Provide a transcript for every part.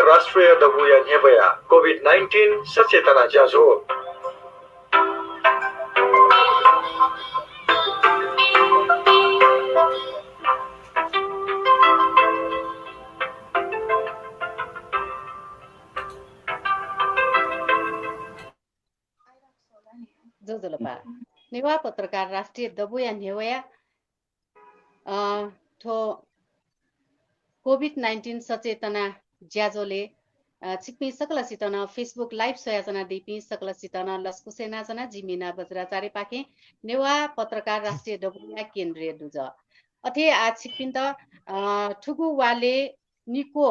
पत्रकार राष्ट्रिय दबु या नेवया कोभिड-19 सचेतना जाजो जलवट नेवा पत्रकार राष्ट्रिय दबु या नेवया थो कोभिड-19 सचेतना ज्याजोले छिक्पी सकल सितन फेसबुक लाइभ सोयाजना दिपी सकल सितन लस्कुसेना जना जिमिना बज्राचार्य पाके नेवा पत्रकार राष्ट्रिय दबुया केन्द्रीय दुज अथे आ छिक्पिन त ठुगु वाले निको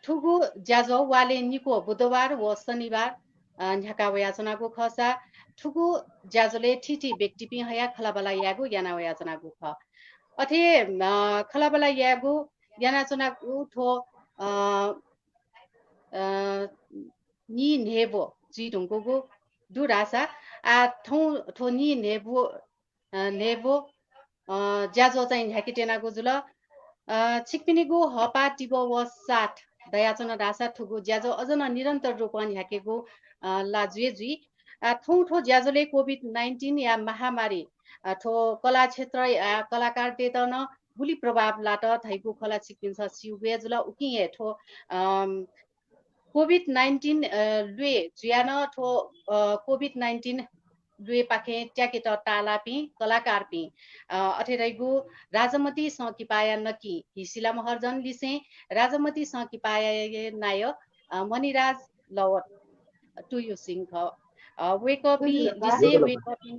ठुगु ज्याजो वाले निको बुधबार व शनिबार झ्याका वयाचनाको खसा ठुगु ज्याजोले ठिठी व्यक्तिपि हया खलाबला यागु याना वयाचनाको ख अथे खलाबला यागु यानाचनाको थो नि नेबो जिडुङको दुरासा आ थो नि नेबो नेबो ज्याजो चाहिँ झ्याकिटेनाको जुल छिक्पिनीगु हपा टिबो व 60 दयाचन रासा ठुगु ज्याजो अझन निरन्तर रूपमा झ्याकेको लाजुए जुई थौ ठो ज्याजोले कोभिड-19 या महामारी ठो कला क्षेत्र कलाकार देतन बुली प्रभाव लाट थैगु खला छिक्पिन्छ सिउबे जुल उकिए ठो कोभिड-19 लुए जुयान ठो कोभिड-19 लुए पाखे ट्याकेट टालापी कलाकारपी अठेरैगु राजमती सकिपाया नकी हिसिला महर्जन लिसे राजमती सकिपाया नाय मणिराज लवट टु यु सिंह वेकअपी दिसे वेकअपी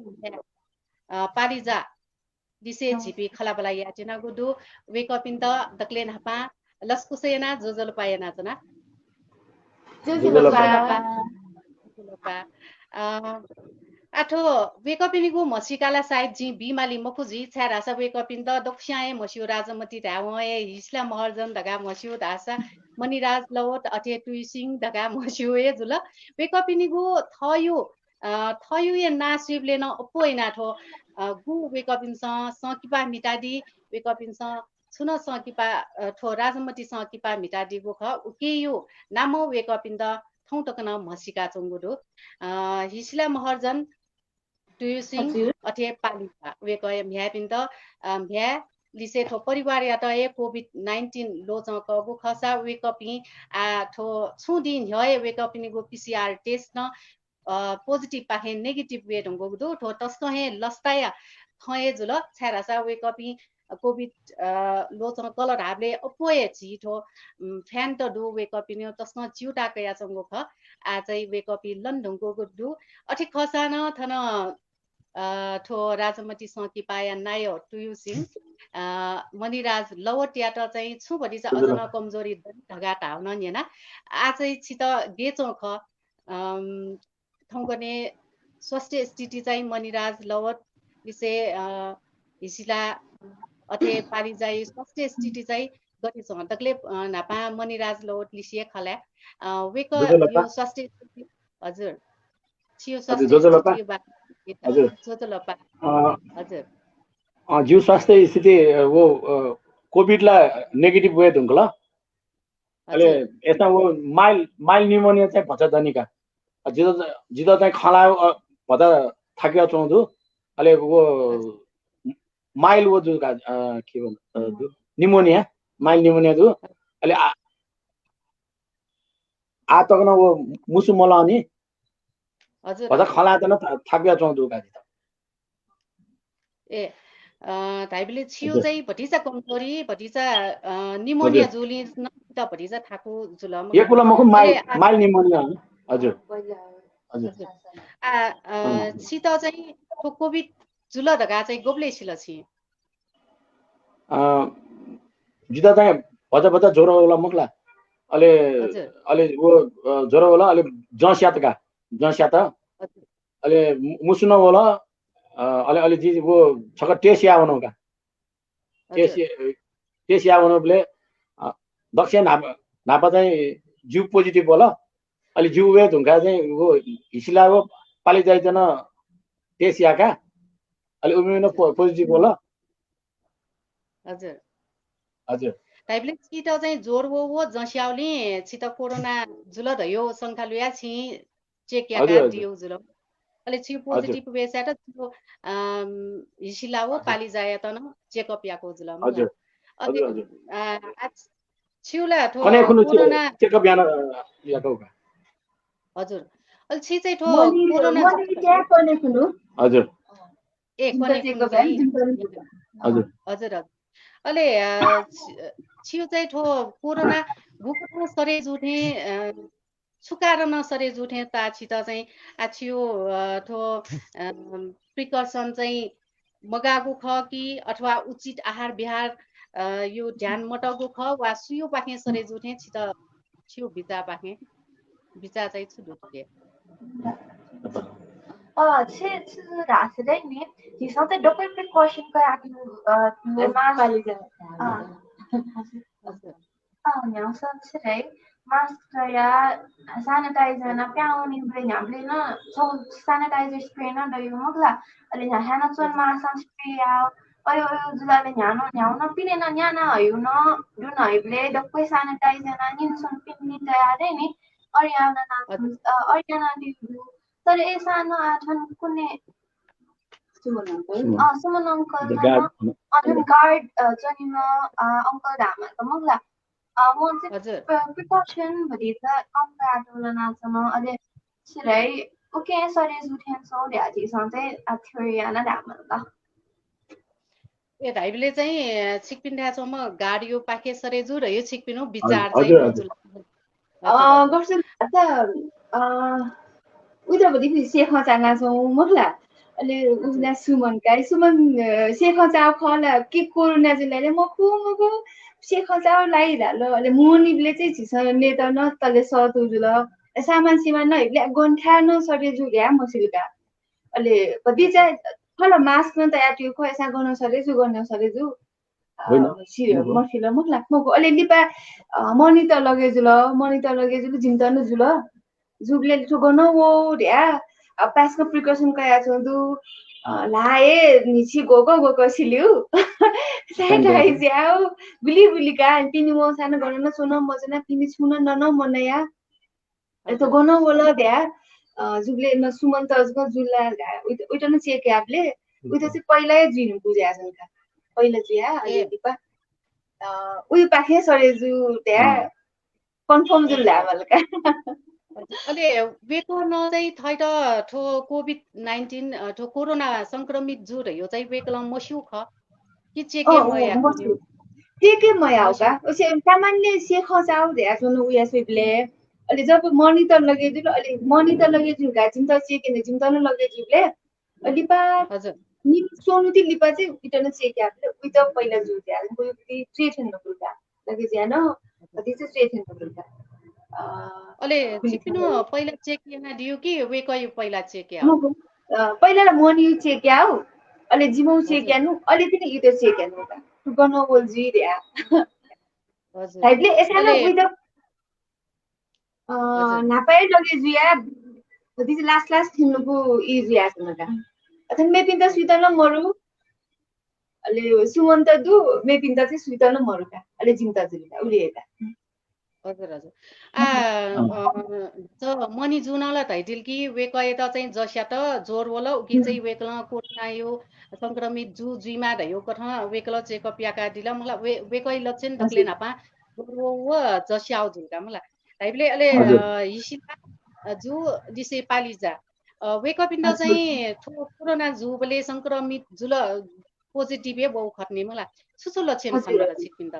पालिजा दिसे छिपी खलाबला याटिना गुदु वेकअपिन त दक्ले नपा लस्कुसेना जोजल पायना जना आठो वेकअपिनीगु मसिकाला साइड जी बिमाली मकुजी छ्यारासा वेकअपिन त दक्षाए मसियो राजमती धावए हिस्ला महर्जन धगा मसियो धासा मणिराज लवट अथे टुइसिङ धगा मसियो ए जुल वेकअपिनीगु थयु ए नासिबले न अपोइना ठो गु वेकअपिन सकिपा मिटादी वेकअपिन छुन सकिपा ठो राजमती सकिपा मिटादीगु ख उकेयो नामो वेकअपिन त थौ तकन मसिका चंगुदु हिसिला महर्जन टुयुसिङ अथे पालिजा वेकय म्यापिन त म्या लिसे ठो परिवार या त ए कोभिड-19 लोच कगु खसा वेकअपी आ ठो छुदिन हय वेकअपिनी गु पीसीआर टेस्ट न पोजिटिभ पाखे नेगेटिभ वे ढंगो दु ठो तस्क हे लस्ताया खए जुल छारासा वेकअपी कोभिड लोच कलर हाबले अपोए छिठो फ्यान त दु वेकअपिनी तस्क चिउटा कया चंगो ख आ चाहिँ वेकअपी लन्ढंगो दु अठे खसान थन ठो राजमती सकी पाया नायो टुयुसिङ मणिराज लवट यात चाहिँ छु भरि चाहिँ अझन कमजोरी धगा टाउन नेना आ चाहिँ छित गेचो ख थौगने स्वास्थ्य स्थिति चाहिँ मणिराज लवट लिसे हिसिला अथे पारिजाई स्वास्थ्य स्थिति चाहिँ गतिछ तकले नापा मणिराज लवट लिसिए खला वेक यो स्वास्थ्य स्थिति हजुर छियो स्वास्थ्य स्थिति हजुर जोतलपा हजुर जीव स्वास्थ्य स्थिति वो कोभिड ला नेगेटिभ वे दुंगला अले यता वो माइल निमोनिया चाहिँ भन्छ दनिका जिदा चाहिँ खला भदा थाक्या चौदु अले वो माइल वो जो के भन्छ निमोनिया माइल निमोनिया दु अले आ तकन वो मुसु मलानी हजुर भदा खला त थाक्या चौदु गाजी त ए धाइबले छियो चाहिँ भटिसा कमजोरी भटिसा निमोनिया जुली न त भटिसा थाको जुलम एकुला मको माइल निमोनिया हजुर हजुर आ छि त चाहिँ कोभिड जुल धगा चाहिँ गोब्ले छिल छि जिदा चाहिँ भजा ज्वरो होला मकला अले वो ज्वरो होला अले जस्यात अले मुसुन होला अले जी वो छक टेसिया बनौका टेसिया बनौले दक्षिण नापा चाहिँ जिउ पोजिटिभ होला अलि जिउ वे धुंका चाहिँ वो हिसिला वो पाली जाइजन टेसिया का अलि उमिन पोजिटिभ होला हजुर हजुर ताइपले छिट चाहिँ जोर वो जस्याउले छिट कोरोना जुल धयो संखालुया छि चेक या हजुर का हजुर दियो जुल अले छि हजुर पोजिटिभ वेसाट त्यो हिसिला हो हजुर पाली जाया त न चेकअप याको जुल मला हजुर अले हजुर छिउला ठो कने खुनु कोरोना चेकअप याना याको हजुर अले छि चाहिँ ठो मनी कोरोना मनी क्या पर्ने कुनु हजुर ए जिम्ता कने चेकअप चाहिँ जिम्ता हजुर हजुर हजुर अले छिउ चाहिँ ठो कोरोना भुकना सरे जुठे सुकार न सरे जुठे ताछि त चाहिँ आछियो ठो प्रिकसन चाहिँ मगाएको ख कि अथवा उचित आहार विहार यो ध्यान मटाएको ख वा सुयो पाखे सरे जुठे छिट छिउ बिचा पाखे बिचा चाहिँ छु दुखे 是哪是的呢？你上次 double precaution 个呀，你妈是啊， 娘生是的，mask 呀，sanitizer 那标你不是娘不是那从 sanitizer spray 那都有么个啦，而且娘还那做 mask spray 呀，अयो जुलाले न्याउन पिने न न्याना हयु न जुन हयले डक्कै sanitizer ना निसन पिन्नी तयारे नि अरियाना ना अरियाना दिउ तर ऐसा न आठन कुने सुमन अंकल न अजून गार्ड जनिमा अंकल धामा त मगला म चाहिँ प्रिकॉशन भरित अंकल आटोला नाचन अले सिरै ओके सरी जुठेन सौ ल्याजी सन्ते अथ्योरियाना धामा ल ए धाइबले चाहिँ छिकपिन्डासम्म गाडियो पाखे सरेजु र यो छिकपिनु विचार चाहिँ हजुर हजुर गर्छु उतापट्टि शेख चाङा छौँ मखला अहिले उसलाई सुमन गाई सुमन शेख चाउ खला के कोरोना जिल्लाले मखु शेख चाउ लाइहाल्यो अहिले मोनिले चाहिँ झिसले त न तले सतु जुल सामान सिमान न हेले गन्ठा न सरे जुग्या मसिलका अहिले कति चाहिँ खला मास्क न तयार त्यो खो ऐसा गर्न सरेजु मसिलो मखला मको अहिले लिपा मनि त लगेजुल जिम्तन जुल जुगले ठुगन वो ढ्या पासको प्रिकसन कया छौँ लाए निची गएको सिल्यु साइड आउ बुली का तिनी म सानो गर्न न सुन मजना तिनी छुन न मनया त गन बोला ढ्या जुगले न सुमन्त अजको जुल्ला उइट न चेक यापले उइट चाहिँ पहिल्यै जिनु बुझ्या छन् का पहिला जिया अहिले दिपा उयो पाखे सरेजु ढ्या कन्फर्म जुल्ला बलका अले वेको न चाहिँ थैट ठो कोभिड-19 ठो कोरोना संक्रमित जु रह्यो चाहिँ वेकला मस्यु ख कि चेके मया कुन्यु चेके मया होगा उसे सामान्य से खसाउ ध्या सुन उया सेबले अले जब मनिटर लगे जुल अले मनिटर लगे जुल गा चिन्ता चेके ने चिन्ता न लगे जुले अले पा हजुर नि सोनु ति लिपा चाहिँ इटन चेके आपले उइ त पहिला जु ध्या कोही ति ट्रेट न बुल्का लगे ज्यान कति चाहिँ ट्रेट न बुल्का अले छिपिनु पहिला चेक याना दियो कि वेकै पहिला चेक या पहिला मनि चेक याउ अले जिमौ चेक यानु अले पनि इतो चेक यानु का गन बोल जी ध्या हजुर हाइले एसाना उइ त नापाए लगे जुया कति चाहिँ लास्ट थिन्नुको इजी आछन का अथन मे पिन्ता सुइतन मरु अले सुमन्त दु मे पिन्ता चाहिँ सुइतन मरु का अले जिमता जुलिका उले हेता हजुर हजुर मनी जुनाला टाइटिल कि वेकै त चाहिँ जस्या त जोर वला उकि चाहिँ वेकला कोरोना यो संक्रमित जुइमा रह्यो कथ वेकला चेकअप याका दिला मलाई वेकै लक्षण दक्ले नापा वो जस्या जुलका मलाई टाइपले अले हिसिला जु दिसे पालिजा वेकअप इन्द चाहिँ कोरोना जुबले संक्रमित जुल पोजिटिभ बहु खट्ने मलाई सुसु लक्षण संग छिकिन्द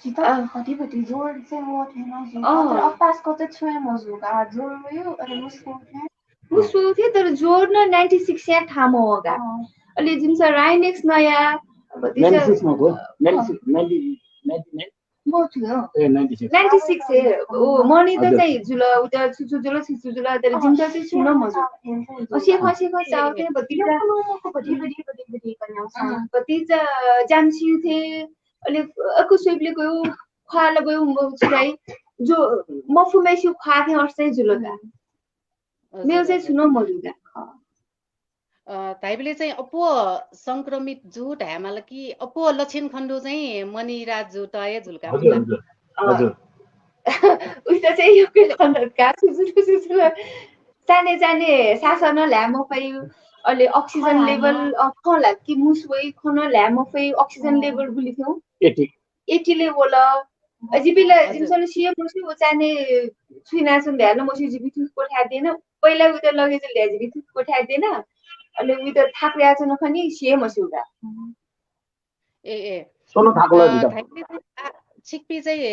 कतिपट्टि जोड चाहिँ म थिएन तर अपासको त छुए मजुका जोड भयो अनि मुस्को थियो तर जोड न 96 या थामो होगा अलि जिन्स राइनेक्स नया 96 मा गयो 99 म छु 96 ए ओ मनि त चाहिँ जुल उता छुछु जुल तर जिन्स चाहिँ छुन मजु सेखा चाउ थे बतिजा बतिजा जामसिउ थे अले अकु सुइबले गयो खाला गयो मुछाइ जो मफुमेसु खाथे अर्सै जुलका मेरो चाहिँ सुनो मजुगा ताइबले चाहिँ अपो संक्रमित जुट ह्यामाल कि अपो लक्षण खण्डो चाहिँ मनिराज जुट ए झुल्का हजुर हजुर उता चाहिँ यो खण्डका सुसुसुसु साने साने सासन ल्यामो फै अहिले अक्सिजन लेभल खला कि मुसवै खन ल्यामो फै अक्सिजन लेभल गुली थियौ 80 लेभल अजिबिला जिमसन सिए मुसु उचाने छुइना सुन ल्यान मुसु जिबि थु कोठा दिएन पहिला उता लगे चाहिँ ल्या जिबि थु कोठा दिएन अहिले उता थाक्या छ नखनी सिए मुसुगा ए सोनो थाक्ला जिता छिकपी चाहिँ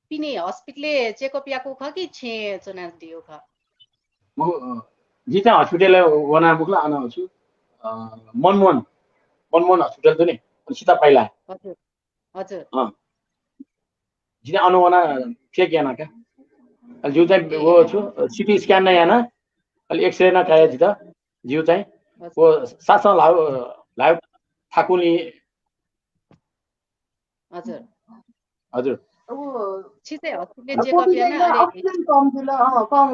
पिने हस्पिटलले चेकअप याको ख कि छे चुना दियो ख म जिता हस्पिटल वना मुखला आना छु मनमोहन हस्पिटल त नि सीता पाइला हजुर हजुर जिता अनुवना चेक याना का जिउ चाहिँ वो छु सिटी स्क्यान न याना अलि एक्सरे न काया जिता जिउ चाहिँ वो सासा लायो थाकुनी हजुर हजुर छिटै हस्पिटल चेकअप याना अक्सिजन कम जुल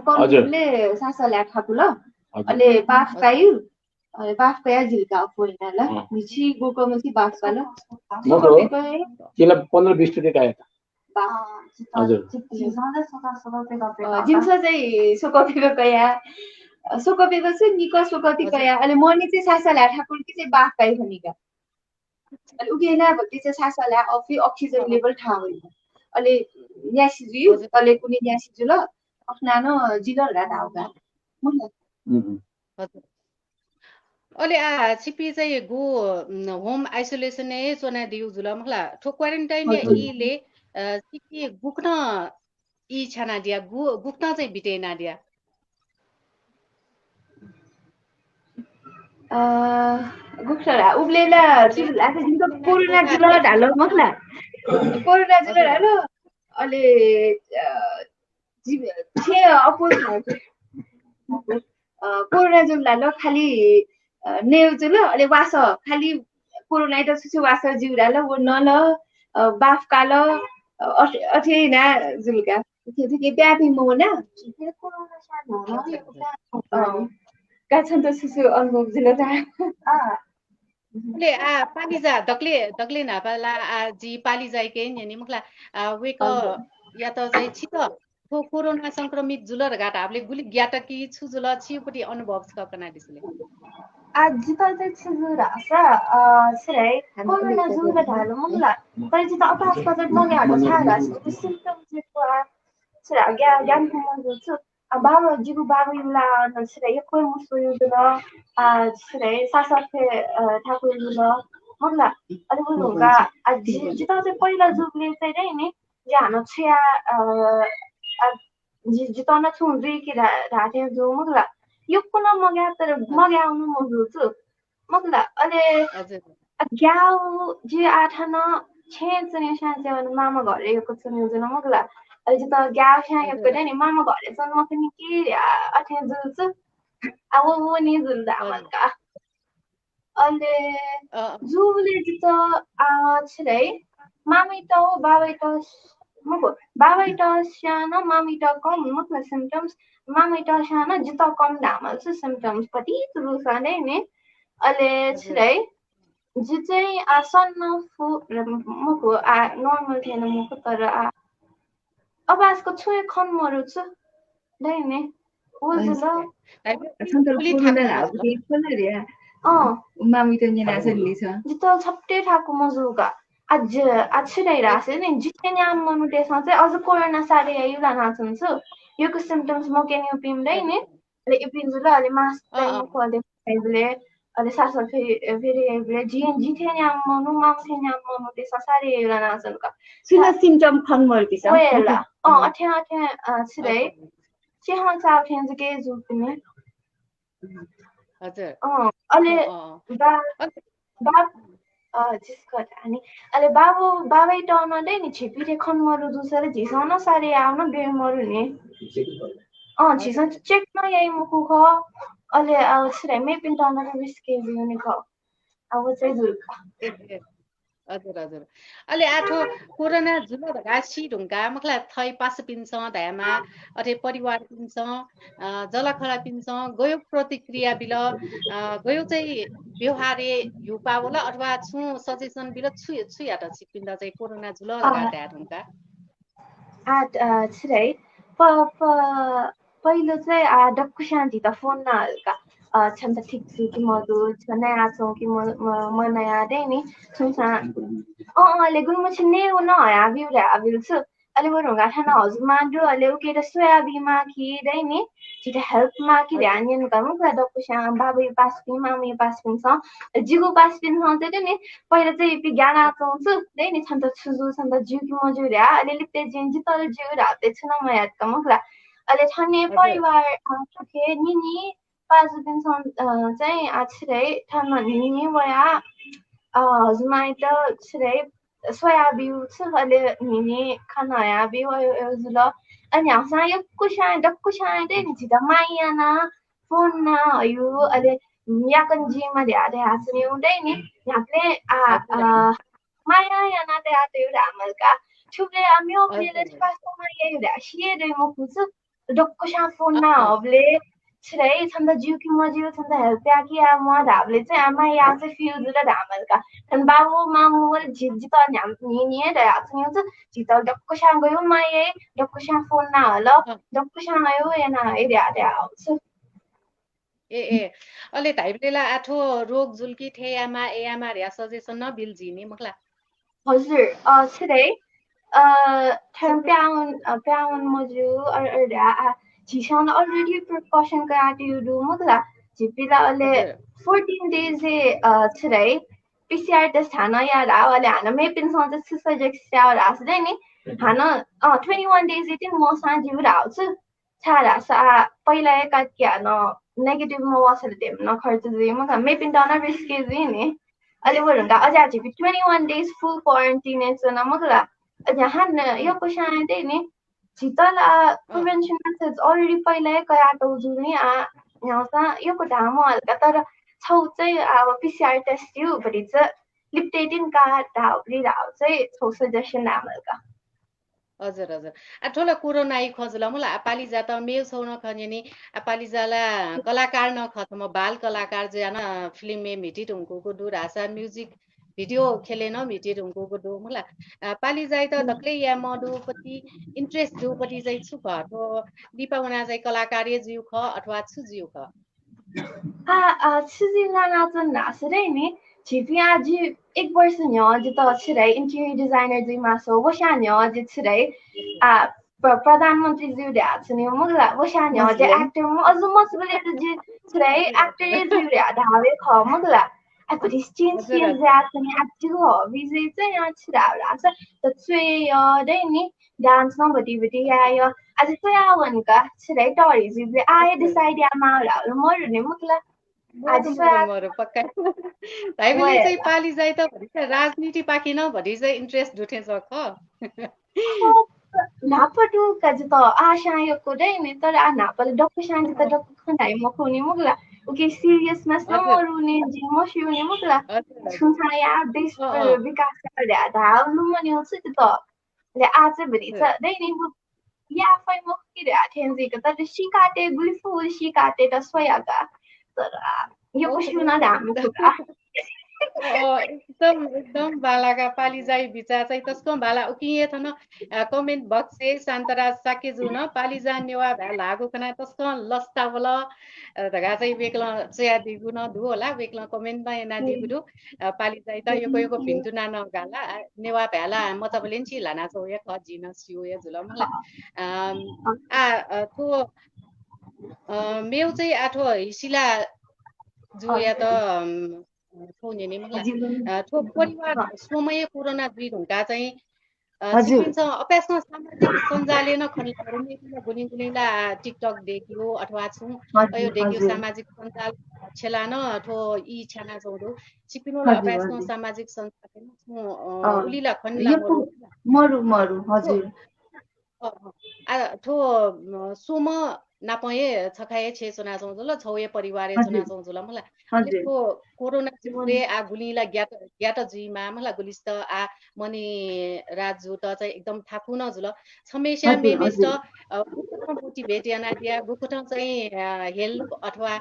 कम जुलले सासा ल्या थाकुल अहिले बाफ पाइयो बाफ पाया झिल्का फोइना ल मिछि गोको मछि बाफ पालो किला 15-20 रुपैयाँ काया हजुर जिन्स चाहिँ सोकपेको कया सोकपेको चाहिँ निको सोकति कया अहिले मनी चाहिँ सासा ल्या थाकुल कि चाहिँ बाफ पाइ खनिका अहिले उकेना भति चाहिँ सासा ल्या अफि अक्सिजन लेभल थाहा होइन अहिले न्यासिजु अहिले कुनै न्यासिजु ल अफनानो जिगर ला दाउगा अहिले छिपी चाहिँ गो होम आइसोलेसन ए चोना दिउ जुल मखला ठो क्वारेन्टाइन इले छिपी गुक्न इ छना दिया गुक्न चाहिँ बिटे ना दिया गुक्सरा उब्लेला आफै जिनको कोरोना जुल ढालो मखला कोरोना जुल ढालो अहिले छे अपोज कोरोना जुल ढालो खाली नेउ जुल अहिले वास खाली कोरोना त सुसु वास जिउ ढालो वो न ल बाफ काल अथे ना जुलका के ब्यापी मोना कोरोना शान काछन त सुसु अनुभव जुल ता ले पालिजा दक्ले नापाला जी पालिजा के नि मुखला वेक या त चाहिँ छिट कोरोना संक्रमित जुलर घाट हामीले गुली ग्याट कि छु जुल छिपटी अनुभव छ कना दिसले जिता चाहिँ छिजु रासा छिरै कोरोना जुल ढालो मुखला तर जिता अपास पजट मगे हाट छ रास त्यो सिम्पटम चाहिँ छिरा ज्ञान कुमार छु बाबा जिगु बाबा युला छिरै यो कोइ मुसो युल छिरै सासफे ठाकुर युल मुखला अनि उनका जिता चाहिँ पहिला जुगले चाहिँ नि जानो छिया जिताउन छु दुई कि राते जो मुखला यो कुन मग्या तर मग्या आउनु मजु छु मुखला अनि ग्याउ जे आठन छे चने शान्ति मामा घरे यो कुछ नि जुन मुखला अहिले त ग्याउ शान्ति पनि नि मामा घरे सन म पनि के अठे जु छु अब वो नि जुल दामका अहिले जुले त छिरै मामी त बाबै त मको बाबै त सानो मामी त कम मुखला सिम्पटम्स मामी त सानो जिता कम दामल छ सिम्पटम्स कति रुसाने नि अहिले छिरै जी चाहिँ सन्न फु मको नर्मल थिएन मको तर अब आजको छुए खन मरु छु दैने ओ जुल मामी त निना सल्ली छ जिता छप्टे ठाको मजुगा आज छिरै रासे नि जिते न्याम मनु त्यसमा चाहिँ अझ कोरोना सारे आइउ लाना छन्छु योको सिम्पटम्स म के नि पिम्दै नि ले इपिन जुल अहिले मास्क चाहिँ खोले खाइबले अहिले सासो फेरि आइबले जिथे न्याम मनु माथे न्याम मनु त्यसमा सारे आइउ लाना छन्का सुना सिम्पटम खन मर्की छ वेला अठे छिरै छेहा चाउ थे के जुपिने हजुर अहिले जिसको अनि अहिले बाबै टर्नले नि छिपिरे खन मरु दुसरे झिसन सारे आउन बे मरु नि झिसन चेक न यही मुखु ख अहिले अब छिरै मे पिन टर्नले रिस्के बिउने ख अब चाहिँ जुल्का हजुर हजुर अहिले आठो कोरोना जुल राशि ढुङ्गा मखला थै पास पिन्छ धामा अथे परिवार पिन्छ जलखला पिन्छ गयो प्रतिक्रिया बिल गयो चाहिँ व्यवहारे युपा होला अथवा छु सजेसन बिल छु छु या त सिपिन्दा चाहिँ कोरोना जुल घाटा ढुङ्गा छिरै पहिलो चाहिँ डक्कु शान्ति त फोन न हल्का छन् त ठिक छु कि मधु छ नयाँ छौँ कि म नयाँ दे नि छुसा अहिले गुरुम छिन्ने न हया बिउरे बिउ छु अहिले वो ढुङ्गा ठाना हजुर मान्डु अहिले उके त सोयाबिमा कि दे नि छिटो हेल्पमा कि ध्यान दिनु गर्नु कुरा डक्कु श्याम बाबु पास पिम मामी पास पिम छ जिगु पास पिम चाहिँ नि पहिला चाहिँ विज्ञान आउँछु दे नि छन् त छुजु छन् त जिउ कि मजु रे अहिले लिप्ते जिन्जी तर जिउ राते छु न म याद का मुखला अहिले छने परिवार के निनी पास दिन चाहिँ आछिरै ठानमा निनी वया हजुरमाई त छिरै सोयाबिउ छु अहिले निनी खाना या बिउ जुल अनि हासा यो कुशा डक्कुशा दे नि छिटा मायाना फोन ना यो अहिले याकन जिमा ध्यारे हास्ने उडै नि याकले माया याना ते आते उडा अमलका छुबले आम्यो प्लेले पास्तो माया उडा शिए दे म कुछु डक्कुशा फोन ना हबले छिरै छन्द जिउ कि मजिउ छन्द हेल्प याकी आ म धाबले चाहिँ आमा या चाहिँ फ्युज र धामलका अनि बाबु मामु झिझि त न्याम नि रे हास्ने हुन्छ झित डक्कुशा गयो माया डक्कुशा फोन ना हल डक्कुशा आयो याना हेरे हारे आउँछ ए अहिले धाइबेला आठो रोग जुल्की थे आमा ए आमा र्या सजेसन न बिल जिनी मखला हजुर छिरै ठन प्याउन मजु र्या झिसान अलरेडी प्रिकॉशन का आटिउडु मखला झिपिला अहिले 14 days छिरै PCR टेस्ट हाना या रावले हाना मेपिन सज सजेक्ट स्यावर हास्दै नि हाना 21 days इतिन म साजिउ राउँछु छारा सा पहिला एका के हाना नेगेटिभ म वसले देम न खर्च जे म मेपिन डना रिस्क जे नि अहिले वो ढुङ्गा अझ झिपी 21 days फुल क्वारेन्टाइन न मखला अझ हान यो क्वेशन दे नि छितला प्रिभेन्सन मेथड्स अलरेडी पहिला कयाटो जुनी यहाँ यो को ढामो हल्का तर छौ चाहिँ अब पिसिआर टेस्ट यु भरि चाहिँ लिप्टेटिन का ढाउली ढाउ चाहिँ छौ सजेसन हल्का हजुर हजुर ठोला कोरोना आई खजुला मला पालिजा त मेल छौ न खन्यनी पालिजाला कलाकार न खतम बाल कलाकार जे न फिल्म में मिटी ढुङ्को डुर हासा म्युजिक भिडियो खेलेन मिटी ढुङ्को डु मला पालिजा त धक्लै या मडुपति इन्ट्रेस्ट जुपति चाहिँ छु ख तो दिपावना चाहिँ कलाकार जिउ ख अथवा छु जिउ ख छिजिला नाचन नासरै नि छिपी आज 1 वर्ष न्यो अझ त छिरै इन्टेरियर डिजाइनर जी मासो वशा न्यो अझ छिरै प्रधानमन्त्री जी ड्या छ नि मुगला वशा न्यो अझ एक्टर म अझ मसबले जी छिरै एक्टर जी ड्या धावे ख मुगला अपि चेन्ज जात नि एक्टिभ हो विजय चाहिँ यहाँ छिराउला छ त चाहिँ दे नि डान्स न भटी आयो आज चाहिँ आवनका छिरै टरी जी आए डिसाइड या माउला मरु नि मुगला मरु पक्का ताइबेले चाहिँ पाली जाय त भरि राजनीति पाकी न भरि चाहिँ इन्ट्रेस्ट दुथे छ ख नापटु कज त आशा यो कोडै नि तर आ नापले डक्टर शान्ति त डक्टर खनाइ मखुनी मुगला ओके सीरियसनेस न मरुने जी मसिउने मुगला सुनसा या देश विकास गर्दा धाउनु मनि हुन्छ त ले आज भरि छ दै नि या फाइ मखिरे आथेन्जी त त सिकाटे गुइफु सिकाटे त सोयागा तर यो कुसुना धाम खुका एकदम बालाका पाली जाई बिचा चाहिँ तस्को बाला उकिए थन कमेन्ट बक्स से शान्तराज साके जुन पाली जा नेवा भा लागो कना तस्को लस्ता बल धगा चाहिँ वेक्ल चया दिगु न दु होला वेक्ल कमेन्ट मा एना दिगु पाली जाई त यो भिन्तु ना न गाला नेवा भ्याला म तपाईले छि लाना छौ या ख जिन सिउ या जुल मलाई थो मेउ चाहिँ आठो हिसिला जो या त फोन नि मलाई थो परिवार समय कोरोना 2 घण्टा चाहिँ सिपिन्छ अपेसमा सामाजिक सञ्जालले खनिलाहरुले गुनिला टिकटक देखियो अथवा छु यो देखियो सामाजिक सञ्जाल छेलान थो इ छाना जोडो सिपिनोला अपेसमा सामाजिक सञ्जाल उलिला खनिला मरु हजुर थो सोम नापये छखाये छे सुना चौजुल छौये परिवारे सुना चौजुल मला को कोरोना रे आ गुलीला ग्यात जीमा मला गुलिस्त आ मनी राजु त चाहिँ एकदम थापु न जुल छमेशा मेमेस्ट मोटिभेट याना दिया गुकुट चाहिँ हेल्प अथवा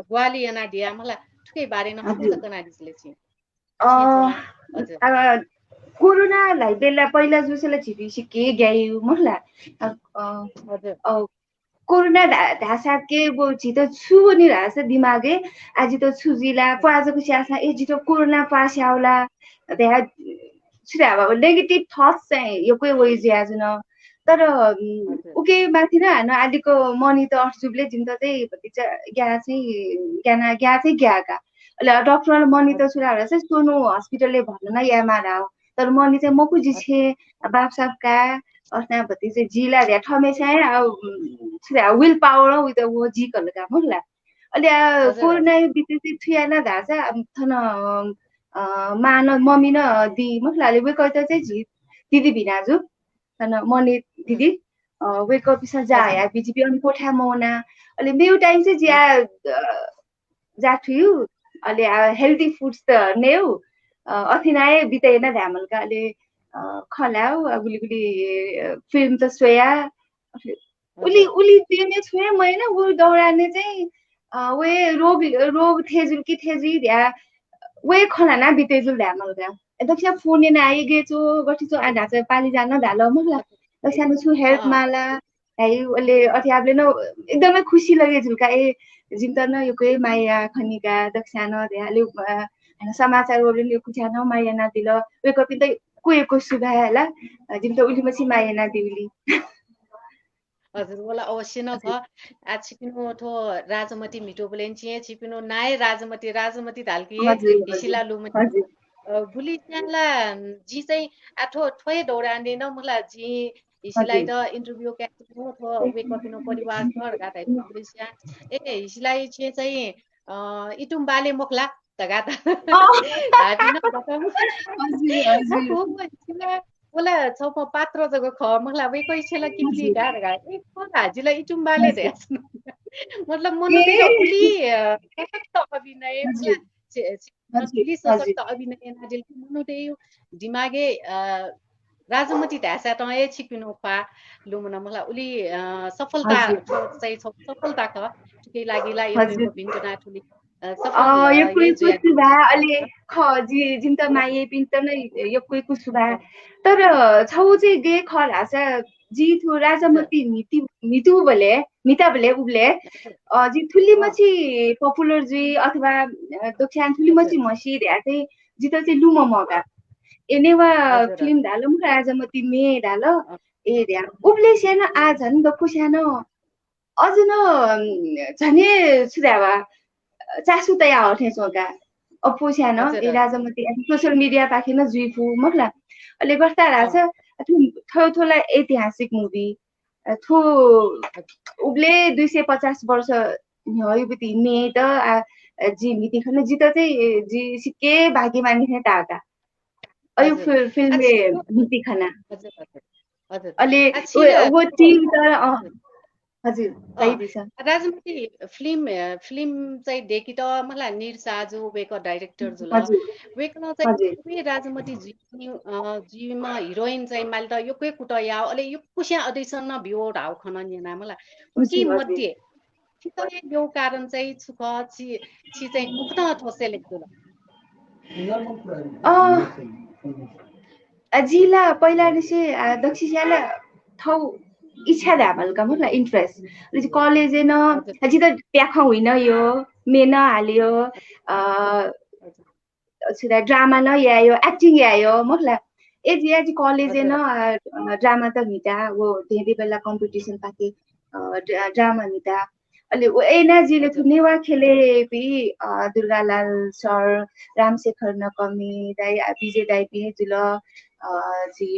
ग्वाली याना दिया मला ठुकै बारे न हकु सकना दिसले छि कोरोना लाई बेला पहिला जुसले छिपी सिके गयो मला कोरोना ढासा के वो छिटो छु नि रास दिमागे आज तो छुजिला पाजको स्यासा ए जितो कोरोना पास आउला देहा छुरा नेगेटिभ थट्स चाहिँ यो कोही वइ ज्याज न तर उके माथि न हान आदिको मनी त अठजुबले जिन त चाहिँ भतिचा ग्या चाहिँ ग्याका अले डाक्टरले मनी त छुरा चाहिँ सोनु हस्पिटलले भन्नु न या मारा तर मनी चाहिँ मकु जिछे बाप सबका अस्ना भति चाहिँ जिला रे ठमेसा छुरा विल पावर विथ वो जी कलका मुला अले कोरोना बिते चाहिँ थुयाना धासा थन मान मम्मी न दि मुलाले वे कता चाहिँ जी दिदी बिनाजु थन मनी दिदी वे कपिसा जाया बिजिपी अनि कोठा मौना अले मेउ टाइम चाहिँ ज्या जाथ्यु अले हेल्दी फुड्स त नेउ अथिनाए बितेन धामलका अले खलाउ गुलिगुली फिल्म त सोया उली तेमे छोया मैन उ दौडाने चाहिँ वे रोग थेजुल कि थेजी ध्या वे खलाना बितेजुल धामलका दक्षा फोन ने आइ गेचो गठिचो आधा चाहिँ पाली जान धालो मला दक्षानु छु हेल्थ माला है ओले अथियाबले न एकदमै खुसी लगे झुलका ए जिन्त न यो कोही माया खनिका दक्षान ध्याले हैन समाचार ओले यो कुछान माया ना दिल वे कपि त कोएको सुभा होला जिन्त उली मसी माया ना दिउली हजुर मलाई अवश्य न छ आ छिपिनो थो राजमती मिठो बोलेन्ची छिपिनो नाय राजमती धालकी हिसिला लुमती भुली च्याला जी चाहिँ आठो ठोय दौडाने न मला जी हिसिलाई त इन्टरभ्यु क्याप्चर थो वे कपिनो परिवार घर गाता पुलिसिया ए हिसिलाई छे चाहिँ इटुम्बाले मोखला त गाता हादिन बताउ हजुर बोला छौप पात्र जगो ख मला वे कैसेला किमली गार गा एक को हाजिला इटुम्बाले दे मतलब मनोते उली सशक्त अभिनय उली सशक्त अभिनय नादिल मनोते दिमागे राजमती ढासा त ए छिपिनो पा लुमना मला उली सफलता चाहिँ सफलता ख ठिकै लागिला यो भिन्टना ठुली यो कोही कुसुभा अलि ख जी जिन्त माये पिन्त नै यो कोही कुसुभा तर छौ चाहिँ गे ख हासा जी थु राजमती मितु भले मिता भले उबले जी थुली मछि पपुलर जी अथवा दोक्सान थुली मछि मसी ध्या चाहिँ जित चाहिँ लुम मगा एनेवा फिल्म धालो म राजमती मे धालो ए ध्या उबले सेन आज न दक्कु सानो अझ न झने छुदावा चासु तया हटे सोगा अपो सानो ए राजमती सोशल मिडिया पाखे न जुइफु मखला अले गर्दा राछ थोला ऐतिहासिक मुभी थो उबले 250 वर्ष हयुबती मे त जी मिति खन जित चाहिँ जी सिके भागी मानि थे ताका अयु फिल्म में मिति खना अले वो टीम त हजुर सही दिशा राजमती फिल्म चाहिँ देखि त मलाई निरसाजु वेक डाइरेक्टर जुल वेक न चाहिँ राजमती जीमा हिरोइन चाहिँ माल त यो के कुट या अले यो कुस्या अदिसन न भ्यू ढाउ खन निना मलाई कि मध्ये त यो कारण चाहिँ छुक छि चाहिँ मुक्त थो सेलेक्ट जुल जिला पहिला ऋषि दक्षिणाला थौ इच्छा धामलका मतलब इन्ट्रेस्ट कलेज न अझै त प्याखा होइन यो मेन हाल्यो ड्रामा न यायो एक्टिङ यायो मतलब एजी कलेज न ड्रामा त मिटा वो धेरै बेला कम्पिटिसन पाके ड्रामा मिटा अलि एना जिले थु नेवा खेले पि दुर्गालाल सर रामशेखर नकमी दाइ विजय दाइ पि जुल जी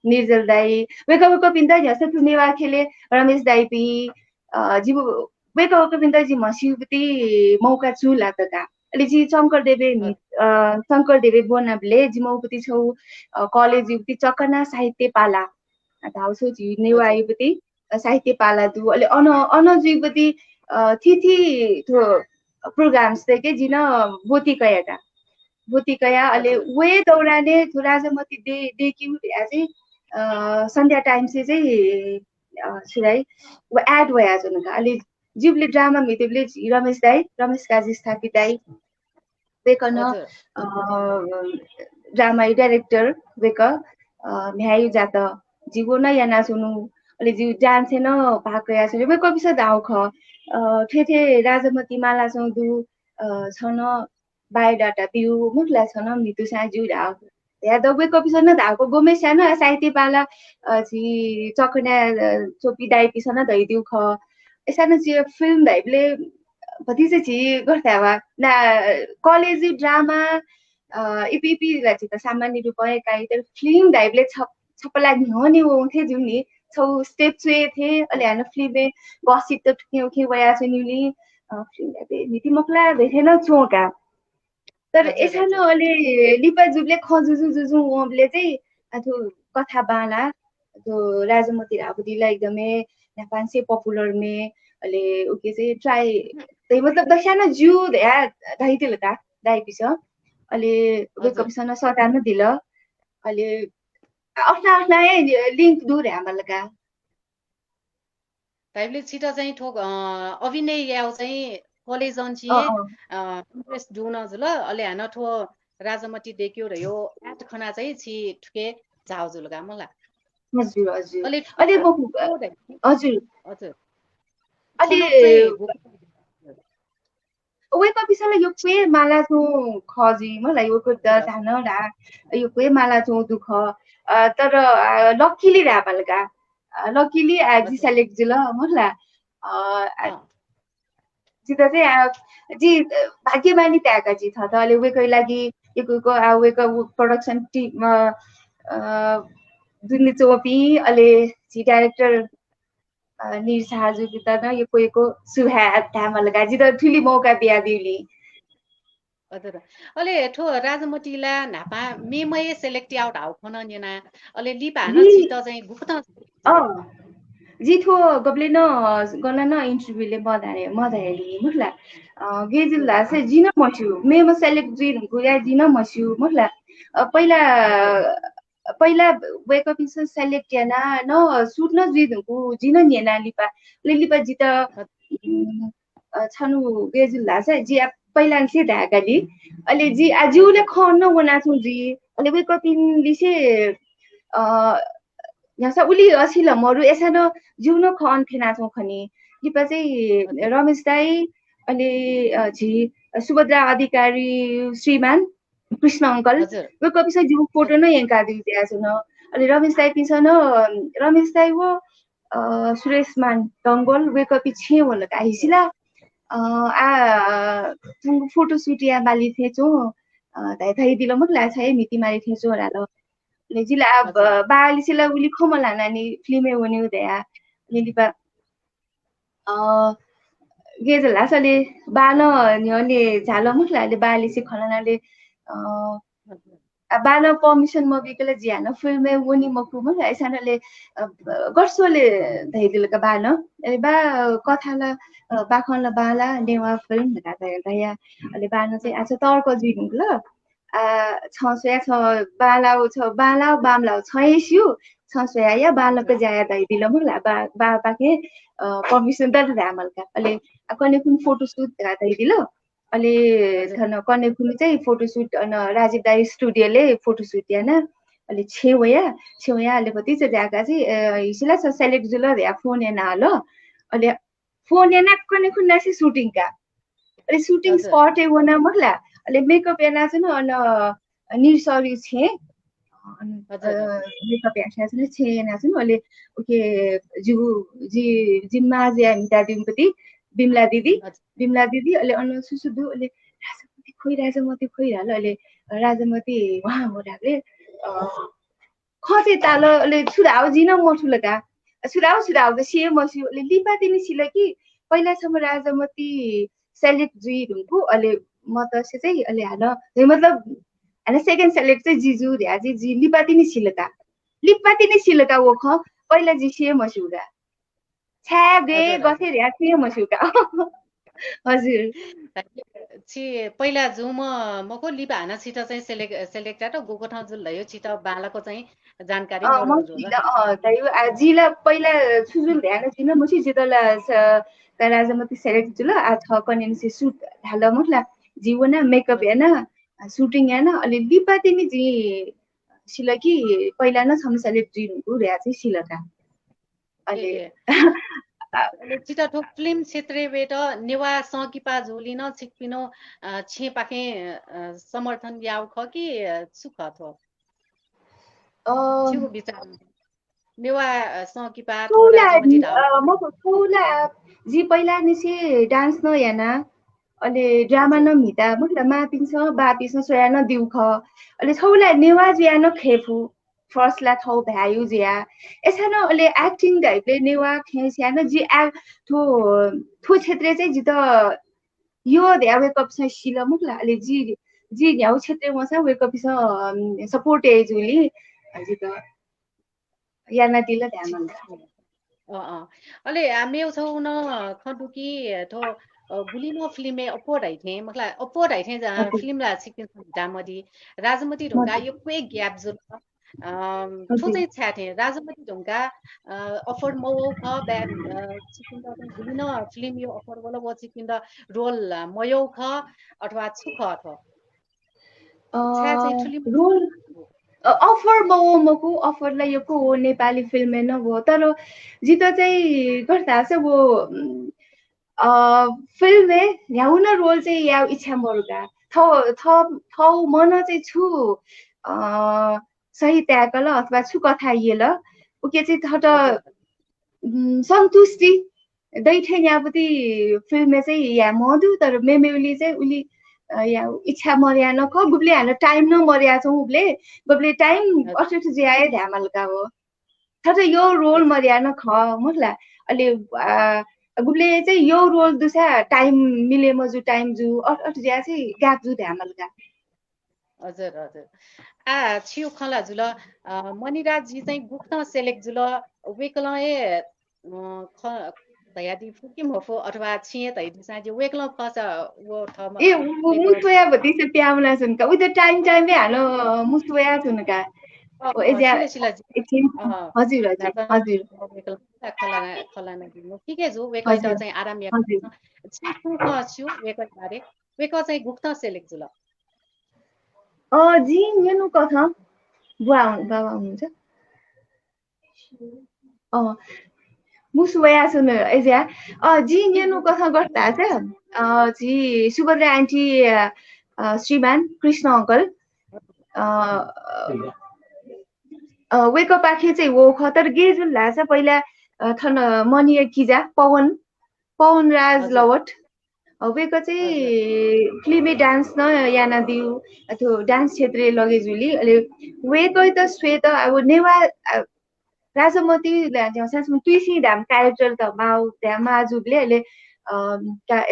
निर्जल दाई वेक पिन्दा जस्तो नेवा खेले रमेश दाई पि जी वेक पिन्दा जी मसिउती मौका छु लातका अलि जी शंकर देवे बोनाबले जी मौपति छौ कलेज युक्ति चकना साहित्य पाला धाउसो जी नेवा युक्ति साहित्य पाला दु अले अनजुइबती थिथि थो प्रोग्राम्स थे के जिन बोती कया अले वे दौराने थो राजमती देखिउ चाहिँ सन्ध्या टाइम से चाहिँ सुराई वो एड भया जुनका अले जिबले ड्रामा मितेबले रमेश काजी स्थापित दाई बेकन ड्रामा डाइरेक्टर बेक म्यायु जात जीवो न याना सुनु अले जीव जान्थे न पाकया सुने बे कपिस दाउ ख ठेठे राजमती माला सौदु छन बायोडाटा दिउ मुखला छन मितु साजु राउ या दबे कपिस न दाउको गोमे सानो साहित्य पाला छि चकना चोपी दाइपी सन दैदिउ ख एसानो छि फिल्म दाइबले भतिसे छि गर्थावा ना कलेज ड्रामा इपीपी लाछि त सामान्य रूपमा काई त फिल्म दाइबले छपला नि हो थे जुनी छौ स्टेप छुए थे अले हान फिल्मे गसित त ठुके वया छ निउली फिल्म दाइबले नीति मकला भेथे न चोका तर एसानो अले लिपा जुबले खजुजु जुजु ओबले चाहिँ अथु कथा बाला तो राजमती रावतीला एकदमै नेपाल से पपुलर में अले ओके चाहिँ ट्राई त्यही मतलब दशाना जु या दाइतिल ता दाइपिस अले वे कमिसन सटान दिल अले आफ्ना लिंक दूर हामीलका ताइबले छिटा चाहिँ ठोक अभिनय याउ चाहिँ कलेज अनछि इन्ट्रेस्ट जुन जुल अले हान ठो राजमती देख्यो र यो एट खना चाहिँ छि ठुके जाउ जुलगा मला हजुर हजुर अले हजुर हजुर अले वे कपिसला यो पे माला छु खजी मलाई यो को धान रा यो पे माला छु दुख तर लकीली रापलका लकीली एजी सेलेक्ट जिल मला जिता चाहिँ जी भाग्यमानी त्यागा जी छ त अले वेकै लागि एकको वेको प्रोडक्सन टिम दुनी चोपी अले जी डाइरेक्टर निर्साजु किता न यो कोइको सुहा थामलगा जी त ठुली मौका बिया दिउली हजुर अले ठो राजमतीला नापा मेमय सेलेक्ट आउट हाउ खन निना अले लिपा न छित चाहिँ गुप्त जी थो गबले न गन न इन्टरभ्यूले मदाहेली मुखला गेजिल्ला से जिन मस्यु मेम सेलेक्ट जी गुया जिन मस्यु मुखला पहिला वेकअप इस सेलेक्ट याना न सुट न जिदको जिन नेना लिपा लिपा जित छनु गेजिल्ला से जी पहिला से धागाली अले जी आजुले खन वना छु जी अले वेकअप इन लिसे यहाँ उली असिल मरु एसानो जिउनो खन फेना छौ खनी लिपा चाहिँ रमेश दाई अले जी सुभद्रा अधिकारी श्रीमान कृष्ण अंकल वे कपिसा जिउ फोटो न यांका दिया छ न अले रमेश दाई पिसन रमेश दाई वो सुरेश मान टंगोल वे कपि छे होला का हिसिला तुंग फोटो शूट या बाली थे चो दाइ थाइ दिलो मकला छ मिति मारी थे चो रालो ले जिला बाली सिला उली खमला नानी फिल्मे वनी उदया लिलिपा गेजला सले बान न्यले झालो मकलाले बाली सि खलनाले बान पर्मिसन मबिकले ज्यान फिल्मे वनी मकु म ऐसानले गर्सोले धैदिलका बान ए बा कथाला बाखनला बाला नेवा फिल्म दया अले बान चाहिँ आज तर्क जिनु ल छसया छ बालाउ छ बालाउ बामलाउ छयसिउ छसया या बालको जाया दैदिल मुला बा पाके पर्मिसन त रामलका अले कने कुन फोटो शूट दैदिल अले थन कने कुन चाहिँ फोटो शूट अन राजीव दाई स्टुडियोले फोटो शूट याना अले छेवया अले पति चाहिँ जागा चाहिँ हिसिला छ सेलेक्ट जुल या फोन याना ल अले फोन याना कने कुन नासी शूटिङ का अले शूटिङ स्पॉट ए वना मखला अले मेकअप याना छ न अन निर्सरी छे मेकअप याना छ छे याना छ अले ओके जिम्मा ज्या मिता दिमपति बिमला दिदी अले अन सुसुदु अले राजमती खोइ हाल अले राजमती वहाँ मोराले खसे ताल अले छुराउ जिन मठुलका छुराउ त से मसु अले लिपा दिने सिल कि पहिलासम्म राजमती सेलेक्ट जुइरुको अले म त चाहिँ अले हाल मतलब हैन सेकेन्ड सेलेक्ट चाहिँ जिजु जी लिपाती नि सिलका वो ख पहिला जी से मसुगा छ्याब्रे हजुर गथे रे के मसुका हजुर छि पहिला जो मको लिपा हाना छिटो चाहिँ सेलेक्टेड गएको ठाउँ जुल लयो छिटो बालाको चाहिँ जानकारी म मरो जुल जिला जिला पहिला सुजुल ध्यान छिन मसी जितला राजामती सेलेक्ट जुल आ छ कनेन से सूट ढाल मतला जीवन मेकअप हैन शूटिङ हैन अलि लिपा तिमी जी सिला कि पहिला न छम सेलेक्ट जिनु रे चाहिँ सिलका अलि छिटो ठोक फिल्म क्षेत्रबाट नेवा सकिपा झोलिन छिकपिनो छे पाखे समर्थन याउ ख कि सुख थो छिउ विचार नेवा सकिपा थो राजमती ढाउ म थोला जी पहिला निसे डान्स न याना अले ड्रामा न मिता मतलब मापिन्छ बापिन्छ सोया न दिउख अले छौला नेवा ज्या न खेफु फर्स्ट ला थौ भ्यायु ज्या एसा न अले एक्टिङ टाइपले नेवा खेस्या न जी थो थो क्षेत्र चाहिँ जित यो ध्या वेकअप छ सिल मुखला अले जी जी न्याउ क्षेत्र मसा वेकअप छ सपोर्ट ए जुली जित याना दिला ध्यान अले मेउ छौ न खडुकी थो गुलिमो फिल्मे अपोर आइथे मतलब अपोर आइथे फिल्म ला सिक्किन दामदी राजमती ढुङ्गा यो क्वे ग्याप जो थो चाहिँ छ्याथे राजमती ढुङ्गा अफर मौ ख ब्या सिक्किन द गुलिन फिल्म यो अफर बोला वो सिक्किन द रोल मयौ ख अथवा छुख थ छ्या चाहिँ ठुली रोल अफर मको अफरलाई यो को नेपाली फिल्म न हो तर जित चाहिँ गर्दा छ वो फिल्म ल्याउन रोल चाहिँ या इच्छा मरुका थौ मन चाहिँ छु सही त्यागल अथवा छु कथा येल उके चाहिँ थट सन्तुष्टि दैठे यापति फिल्म चाहिँ या मधु तर मेमेउली चाहिँ उली या इच्छा मर्या न ख गुब्ले हान टाइम न मर्या छौ उब्ले गुब्ले टाइम अठठ ज्याए ध्यामलका हो थट यो रोल मर्या न ख मुखला अलि गुब्ले चाहिँ यो रोल दुसा टाइम मिले मजु टाइम जु अठ ज्या चाहिँ ग्याप जु ध्यामलका हजुर हजुर छिउ खला जुल मनिराज जी चाहिँ गुख्न सेलेक्ट जुल वेकल दयादी फुकिम होफो अथवा छिए तै दिसा जे वेकल फस वो थमा ए मुसोया भति से प्याउला सुनका उते टाइम टाइम हानो मुसोया सुनका ओ एजा सिला हजुर हजुर हजुर खला न ठिकै छु वेकल त चाहिँ आराम या छिउ ख छु वेकल बारे वेकल चाहिँ गुख्न सेलेक्ट जुल जी मेनु कथा बुवा बाबा हुनुहुन्छ मुसुया सुन एजा जी मेनु कथा गर्दा छ जी सुभद्रा आन्टी श्रीमान कृष्ण अङ्कल वेकअप आखे चाहिँ वो खतर गे जुन लाछ पहिला थन मनिया किजा पवन राज लवट वेक चाहिँ फिल्मी डान्स न याना दिउ अथवा डान्स क्षेत्र लगे जुली अले वेक त श्वेत अब नेवा राजमती सासमा तुइसी धाम क्यारेक्टर त माउ त्यहाँ माजुबले अहिले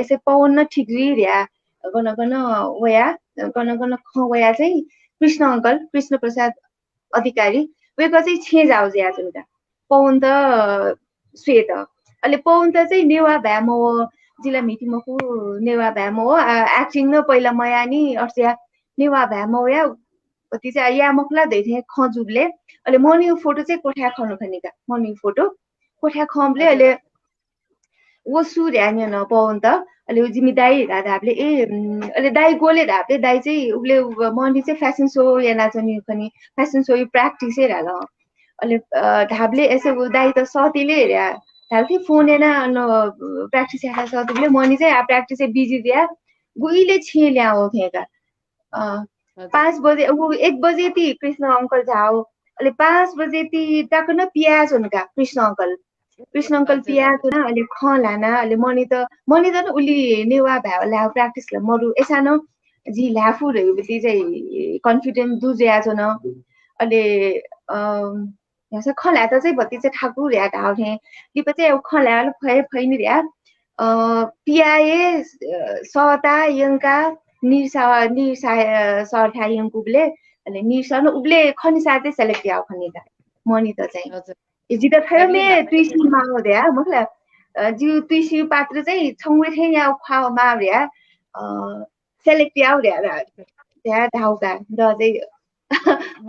यसै पवन न ठिक्री र्या गन वया गन वया चाहिँ कृष्ण अङ्कल कृष्ण प्रसाद अधिकारी वेको चाहिँ छे जाउ ज्या जुन्का पवन त श्वेत अहिले पवन त चाहिँ नेवा भ्याम हो जिल्ला मिटिमको नेवा भ्याम हो एक्टिङ न पहिला मयानी अर्स्या नेवा भ्याम हो या ती चाहिँ या मखला दैथे खजुबले अहिले मर्निङ फोटो चाहिँ कोठा खनु खनिका मर्निङ फोटो कोठा खमले अहिले वो सुर्या न पवन त अहिले जिमी दाई धापले अहिले दाई गोले धापले दाई चाहिँ उसले मर्निङ चाहिँ फेसन सो या नाचनी खनि फेसन सो प्र्याक्टिसै रह अहिले ढाबले यसो दाई त सतीले हेऱ्या ढाल्थे फोन एना प्र्याक्टिस या सतीले मर्निङ चाहिँ प्र्याक्टिसै बिजी दिया गुइले छे ल्याउ थेका 5 बजे 1 बजे ती कृष्ण अंकल जाओ अले 5 बजे ती टाक न पियाज हुनका कृष्ण अंकल पियाज न अले खलाना अले मनी त न उली नेवा भ्याला प्र्याक्टिस ल मरु एसानो जी लाफु रह्यो बिति चाहिँ कन्फिडेन्स दुज्या छ न अले यासा खला त चाहिँ भति चाहिँ ठाकुर या धाउथे लिप चाहिँ खला फैनि र्या पियाए सता यंका निरसा सरथा यंकुबले अले निरसा न उबले खनि साथे सेलेक्ट या खनिका मनी त चाहिँ जित थयो मे तुइसी माउ दे मतलब जिउ तुइसी पात्र चाहिँ छौवे थे या खाओ मार्या सेलेक्ट याउर्या त्या धाउका द चाहिँ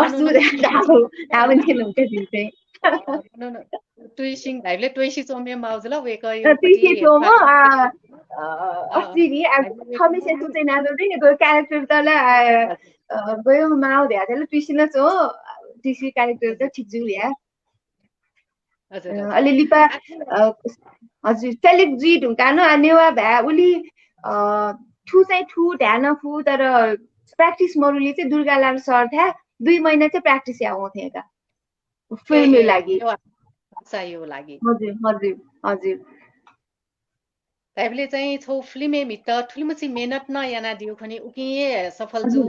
अस्सु धाउ धाउन्थेन हुन्छ दिन चाहिँ तुइसिङ भाइले तुइसी चोमे माउजला वेक तुइसी चोमो अस्ति नि थमेसे सुचे नादो दे गयो क्यारेक्टर तला गयो माउ ध्या तेल तुइसी न चो तुइसी क्यारेक्टर त ठीक जु या अलि लिपा हजुर सेलेक्ट जी ढुकानो नेवा भ्या उली ठु चाहिँ ठु ध्यान फु तर प्र्याक्टिस मरुली चाहिँ दुर्गालाल सर था 2 महिना चाहिँ प्र्याक्टिस या आउँथे का फिल्मले लागि चाहियो लागि हजुर हजुर हजुर ताइबले चाहिँ छौ फिल्मे मित ठुलमसी मेहनत न याना दिउ खनि उकिए सफल जु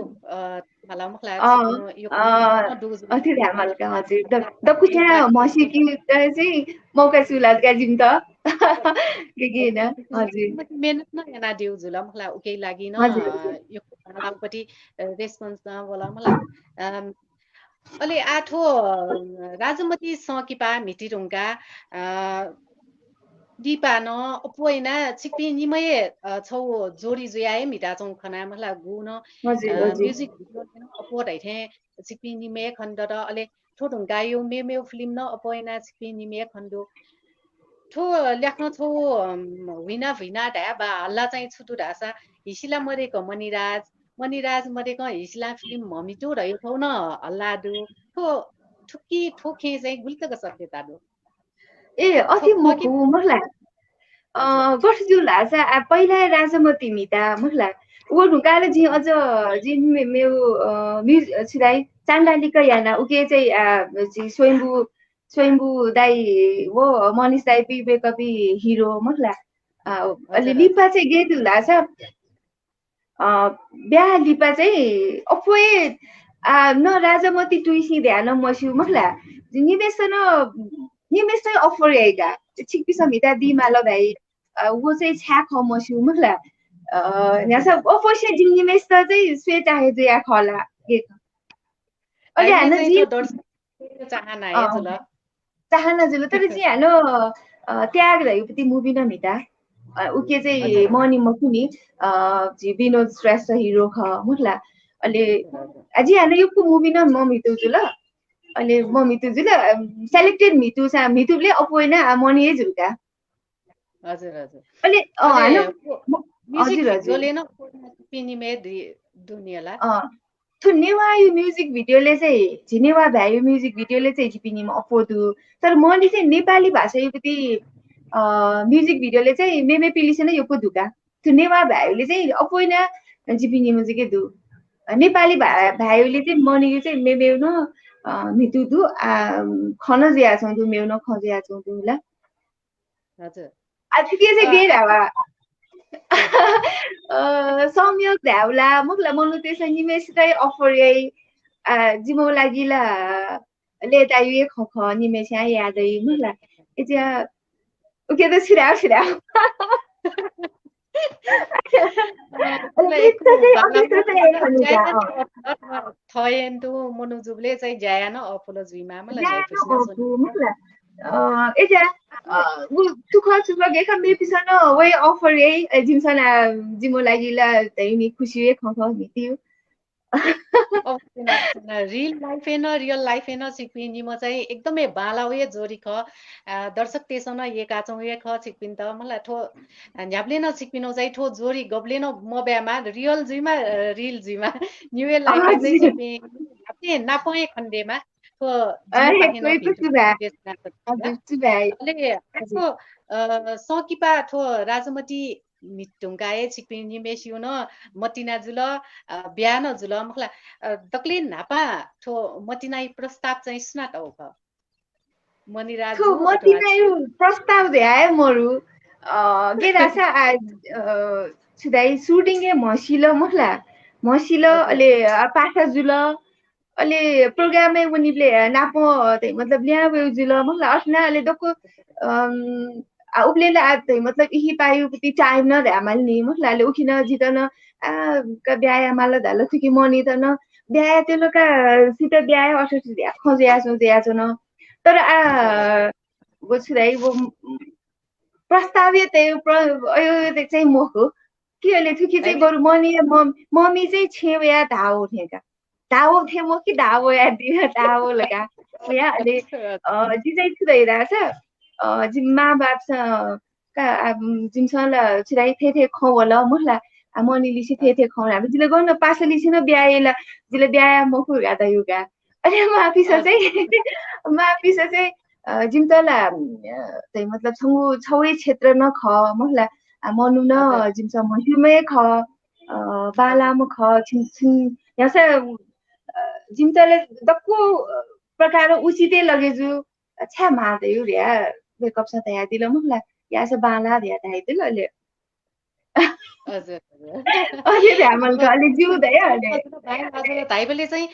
मला मखला यो अति ध्यामलका हजुर दकुछा मसी कि चाहिँ मौका सुलाद का जिम त के न हजुर मेहनत न याना दिउ जुल मखला उके लागि न यो नामपटी रेस्पोन्स न बोला मला अले आठो राजमती सकिपा मिटिरुङका दिपा न अपोइना छिकपि निमय छौ जोडी जुयाए मिटा चौ खना मला गुन म्युजिक भिडियो अपोट हैथे छिकपि निमय खण्ड र अले ठोढुङ गायो मेमेउ फिल्म न अपोइना छिकपि निमय खण्डो ठो लेख्न छौ विना विना ढा बा हल्ला चाहिँ छुटु ढासा हिसिला मरेको मणिराज मरेको हिसिला फिल्म ममिटो रह्यो थौ न हल्ला दु ठो ठुक्की ठोखे चाहिँ गुल्तक सकेता दु ए अति मखला गर्छु लासा पहिला राजमती मिता मखला वो ढुकाले जी अझ जी मेउ म्युजिक छिराई चान्डालिका याना उके चाहिँ स्वयम्भू दाई वो मनिष दाई पिबे कपि हिरो मखला अलि लिपा चाहिँ गेट लासा बिहा लिपा चाहिँ अपोए न राजमती टुइसी ध्यान मस्यु मखला निमेष चाहिँ अफर आएगा छिक्पी समिता दिमाला भाइ वो चाहिँ छ्या ख मस्यु मखला यहाँ सब अफर से निमेष त चाहिँ स्वे चाहे जे या खला के अलि हान जी चाहना जुल तर जी हानो त्याग रह्यो मुभी न मिता उके चाहिँ मनी मकुनी जी विनोद श्रेष्ठ हिरो ख मुखला अहिले अझै हानो यो मुभी न म मितु जुल अहिले म मितु जुल सेलेक्टेड मितुले अपोइना मनी जुलका हजुर हजुर अहिले हानो म्युजिक भिडियोले न पिनिमे दुनियाला थु नेवा यो म्युजिक भिडियोले चाहिँ झिनेवा भ्यायो म्युजिक भिडियोले चाहिँ झिपिनीमा अपोदु तर मैले चाहिँ नेपाली भाषा युपति म्युजिक भिडियोले चाहिँ मेमे पिलिसेन यो धुका त्यो नेवा भाइले चाहिँ अपोइना जिपिनी मुजिकै दु नेपाली भाइले चाहिँ मनिको चाहिँ मेमेउन मितु दु खन जिया छौ दु मेउन खजिया छौ दु ल हजुर आज के चाहिँ गेर हवा संयोग ध्याउला मुखला मनु त्यसै निमेषै अफर यही जिमो लागिला लेता यो खख निमेष यादै मुखला एजा ओके त छिरा थयेन्तु मनुजुबले चाहिँ ज्यान अफलो जुइमा मलाई प्रश्न एजा तुख सुख गेखा मेपिसन वे अफर यही जिमसन जिमो लागिला तैनी खुसी खख मितियो रियल लाइफ एन सिक्पिन म चाहिँ एकदमै बाला उयो जोरी ख दर्शक तेसन एका चौ ए ख सिक्पिन त मलाई ठो झ्याप्ले न सिक्पिनो चाहिँ ठो जोरी गब्ले न म ब्यामा रियल जुइमा रिल जुइमा न्यू इयर लाइफ चाहिँ सिक्पिन झ्याप्ले नापए खण्डेमा सकिपा ठो राजमती मिटुङकाए छिकपिन निमेसियो न मतिना जुल बिहान जुल मखला दक्ले नापा ठो मतिनाई प्रस्ताव चाहिँ स्नाट हो क मनिराज मतिनाई प्रस्ताव द्याए मरु गेरासा छुदाई शूटिङ ए मसिलो मखला मसिलो अले पाठा जुल अले प्रोग्राम में उनीले नापो मतलब ल्यावे जुल मखला असना अले दको उब्लेला आते मतलब इही पायु पति टाइम न ध्यामल नि मखलाले उखिन जितन का ब्याया माला धालो थुकी मनी त न ब्याया तेलो का सित ब्याया असोसि ध्या खजिया छु न तर वो छुराई वो प्रस्तावित यो चाहिँ म हो कि अहिले थुकी चाहिँ बरु मम्मी चाहिँ छेउ या धाओ थिएका धाओ थिए म कि धाओ या दिए धाओ लगा या अहिले जी चाहिँ छुदैरहेछ माँ बाप का जिमसँग छिराई थे खाऊ होला मुला मनी लिसी थे खाऊ हामी जिले गर्न पास लिसी न ब्याएला जिले ब्याया मखु गादा युगा अनि मापिसा चाहिँ जिमतला चाहिँ मतलब छौै क्षेत्र न ख मुला मनु न जिमसा महुमे ख बालाम ख छिन यासे जिमतले दक्कु प्रकार उचितै लगेजु छ्या मादे युरिया बेकअप सा तया दिल मुला यासे बाला दिया थाइदिल अहिले हजुर अहिले हाम्रो अलि जिउ दे अहिले धाइबले चाहिँ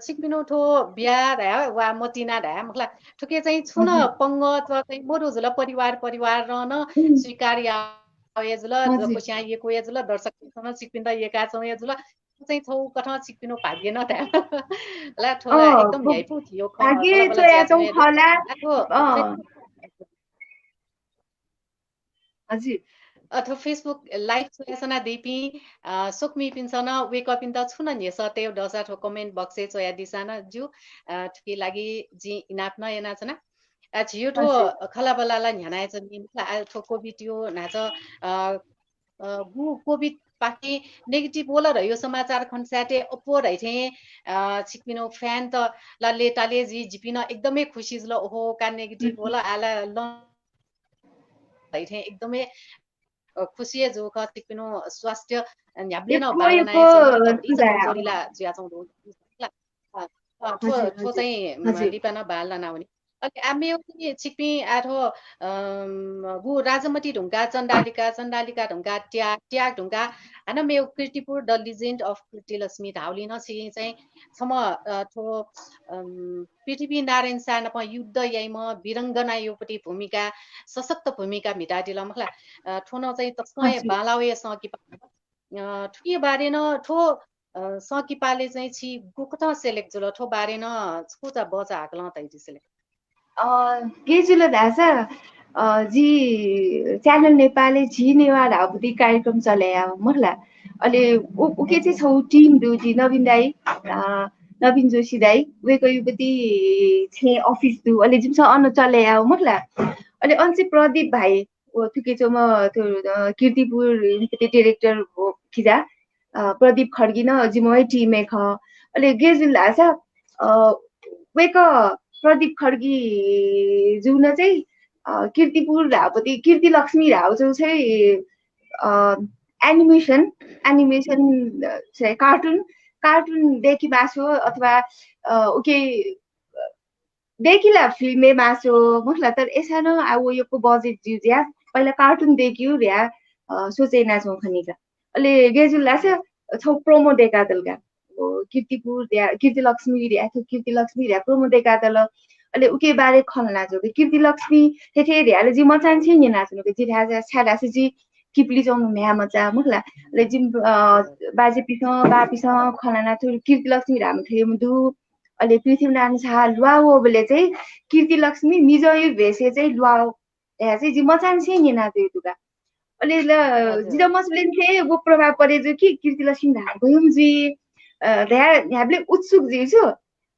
चिकपिनो ठो बिया धा वा मतिना धा मखला ठुके चाहिँ छुन पंग अथवा चाहिँ मोरुजुल परिवार न स्वीकार या जुल कोसिया ये को जुल दर्शकसँग चिकपिन एका छौ या जुल चाहिँ छौ कथा चिकपिनो भाग्य न धा ला ठोला एकदम न्यायपु थियो भाग्य चाहिँ छौ खला हजुर अथवा फेसबुक लाइभ चोयासना देपी सोकमी पिन्सन वेकअप इन त छुन नि सते डसा ठो कमेन्ट बक्से चोया दिसाना जु ठुकी लागि जी इनाप न एना छना छियो ठो खलाबलाला न्यानाय छ नि ठो कोभिड यो नाच गु कोभिड पाकी नेगेटिभ बोला रह्यो समाचार खन्साटे अपो रहिथे छिकपिनो फ्यान त लले टाले जी जिपिन एकदमै खुसी ल ओहो का नेगेटिभ बोला आला ल रहिथे एकदमै खुसी जो ख सिक्पिनो स्वास्थ्य न्याब्ले न बालनाय जोरीला ज्या छौ ठो चाहिँ लिपान बालना नाउनी ओके आमे पनि छिकपी आठो गु राजमती ढुङ्गा चण्डालिका ढुङ्गा ट्याग ढुङ्गा हैन मे कृतिपुर द लिजेन्ड अफ कृतिलक्ष्मी धाउलिन छि चाहिँ सम ठो पृथ्वी नारायण साना प युद्ध याइम वीरङ्गना योपटी भूमिका सशक्त भूमिका मिटादिल मखला ठोन चाहिँ तस्कै बालावे सकी ठुकी बारे न ठो सकी पाले चाहिँ छि गुकता सेलेक्ट जुल ठो बारे न छुता बजा हाकला तै सेलेक्ट गेजुल धासा जी च्यानल नेपाली जी नेवा धाबुदी कार्यक्रम चलाया मखला अहिले उके चाहिँ छौ टिम दु जी नवीन दाई नवीन जोशी दाई वेको युवती छे अफिस दु अहिले जिमसा अन चलाया मखला अहिले अन्से प्रदीप भाइ थुके छ म त्यो कीर्तिपुर डाइरेक्टर हो खिजा प्रदीप खड्गी न जिमै टिमै ख अहिले गेजुल धासा वेको प्रदीप खड्गी जुन चाहिँ कीर्तिपुर धापति कीर्ति लक्ष्मी राव चाहिँ एनिमेसन चाहिँ कार्टुन देखि बासो अथवा ओके देखिला फिल्मे बासो मसला तर ऐसा न अब यो बजेट जिउज्या पहिला कार्टुन देखियो र्या सोचेना छौ खनिका अहिले गेजुल्ला छ छौ प्रोमो देखा दलगा कीर्तिपुर कीर्ति लक्ष्मी र्या प्रोमो देखा दल अहिले उके बारे खलना जो कीर्ति लक्ष्मी थे र्याले जी मचान छै नि नाच्नु के जी छाडा जी किपली जाउनु म्या मचा मुखला ले जिम बाजे पिस खलना थु कीर्ति लक्ष्मी राम थे मुदु अहिले पृथ्वीनारायण शाह लुवाओ बोले चाहिँ कीर्ति लक्ष्मी निजय भेसे चाहिँ लुवाओ या चाहिँ जी मचान छै नि नाच्नु दुगा अहिले जिरा मसले थे वो प्रभाव परे जो कि कीर्ति लक्ष्मी धाम गयौं जी हामीले उत्सुक जी छु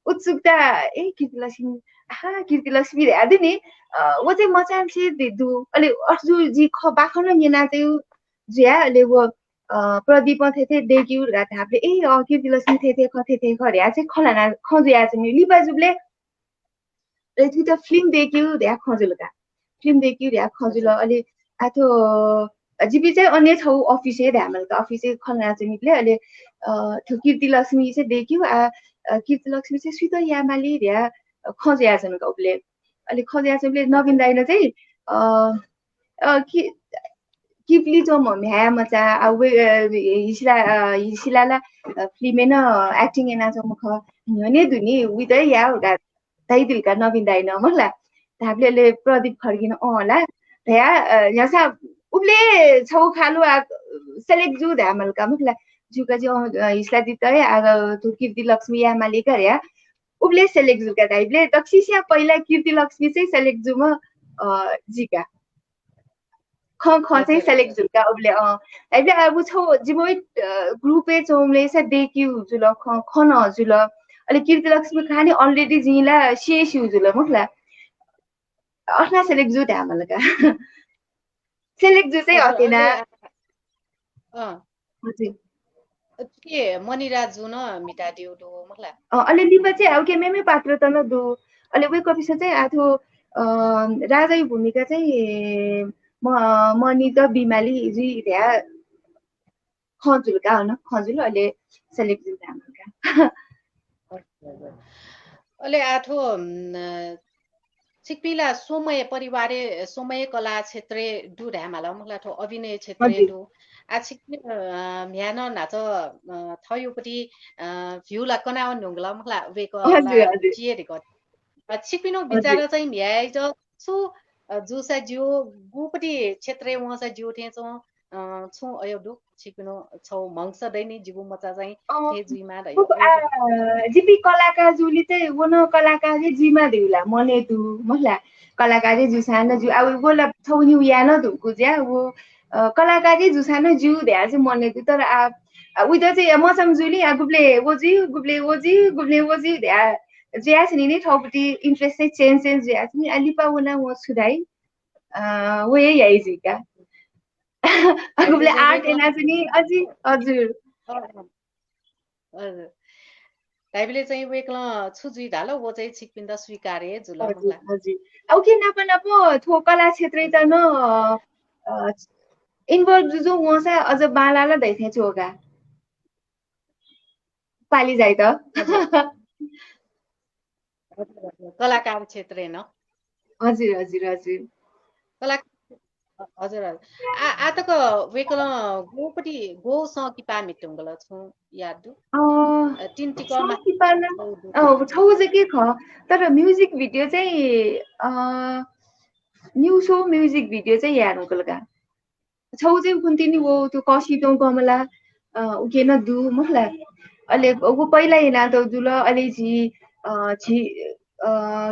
उत्सुकता कीर्ति लक्ष्मी रे नि वो चाहिँ मचान से दु अहिले अर्जु जी ख बाखन निना चाहिँ ज्या अहिले वो प्रदीप थे देखिउ र हामीले कीर्ति लक्ष्मी थे खर्या चाहिँ खलाना खजुया चाहिँ लिबाजुले रे त फिल्म देखिउ र्या खजुलका फिल्म देखिउ र्या खजुल अहिले आथो जिपी चाहिँ अन्य छौ अफिसे ध्यामलका अफिसे खलना चाहिँ निक्ले अहिले कीर्ति लक्ष्मी चाहिँ देखिउ कीर्ति लक्ष्मी चाहिँ सुत यामाली र्या खज्या छन् उले अहिले खज्या चाहिँ नवीन दाइन चाहिँ किपली जो म्या मचा अब हिसिला फिल्मे न एक्टिङ एना छ मुख ने दुनी उइदै या उडा दाइ दिलका नवीन दाइन मखला हामीले प्रदीप खड्गिन होला या यसा उले छौ खालु सेलेक्ट जु धामलका मुखला जुका जो हिसला दितै तो कीर्ति लक्ष्मी या मालिका र्या उले सेलेक्ट जुका दाइले दक्षिसिया पहिला कीर्ति लक्ष्मी चाहिँ सेलेक्ट जुम जिका ख चाहिँ सेलेक्ट जुल्का उबले अहिले अब छौ जिमोइ ग्रुपे चौमले सा देखिउ जुल खन जुल अहिले कीर्तिलक्ष्मी खानी अलरेडी जिला शेष जुल मुखला अर्ना सेलेक्ट जु ध्यामलका सेलेक्ट जु चाहिँ हतेना हजुर के मनिराजु न मिटा दिउ दो मला अहिले लिपा चाहिँ अब के मेमे पात्र त न दु अहिले वे कपिस चाहिँ आथो राजाको भूमिका चाहिँ मनि त बिमाली जी ध्या खजुलका हो न खजुल अहिले सेलेक्ट जुल ध्यामलका अहिले आथो सिकपिला सोमय परिवारे सोमय कला क्षेत्रे दु ढ्यामाला मला थो अभिनय क्षेत्रे दु आछिक म्यान नाच थयोपटी भ्युला कनाव नुंगला मला वेकला चिए रे छिपिनो बिचारा चाहिँ म्याइ ज सु जुसा जिउ गुपटी क्षेत्रे वसा जिउ थे छु अयो दु छिपिनो छौ मंस दैनी जिबु मचा चाहिँ थे जुइमा रह्यो जिपी कलाकार जुली चाहिँ वन कलाकार जिमा देउला मने दु मला कलाकार जुसान जु अब गोला छौ नि यान दु गुज्या वो कलाकार जुसान जु ध्या चाहिँ मने दु तर आ उइदा चाहिँ मसम जुली गुब्ले वजी ध्या ज्यास नि ठौपटी इन्ट्रेस्ट चाहिँ चेन्ज ज्यास नि अलिपा वना वो सुदाई वो यही आइजिका गुब्ले आर्ट एना चाहिँ नि अझै हजुर हजुर ताइबले चाहिँ वेक्ला छुजुइ धालो वो चाहिँ छिकपिन्दा स्वीकारे जुल होला हजुर औ के नपो थो कला क्षेत्र त न इन्भल्भ जो वसा अझ बालाला दैथे छोगा पाली जाइ त कलाकार क्षेत्र न हजुर हजुर हजुर कला हजुर आतको वेकल गोपटी गो स कि पा मिटुंगल छु याद तिन टिकमा छौ चाहिँ के ख तर म्युजिक भिडियो चाहिँ न्यू सो म्युजिक भिडियो चाहिँ यानुकलका छौ चाहिँ कुन्तिनी वो त्यो कसितौ कमला उके न दु मुखला अहिले वो पहिला हेना त जुल अहिले छि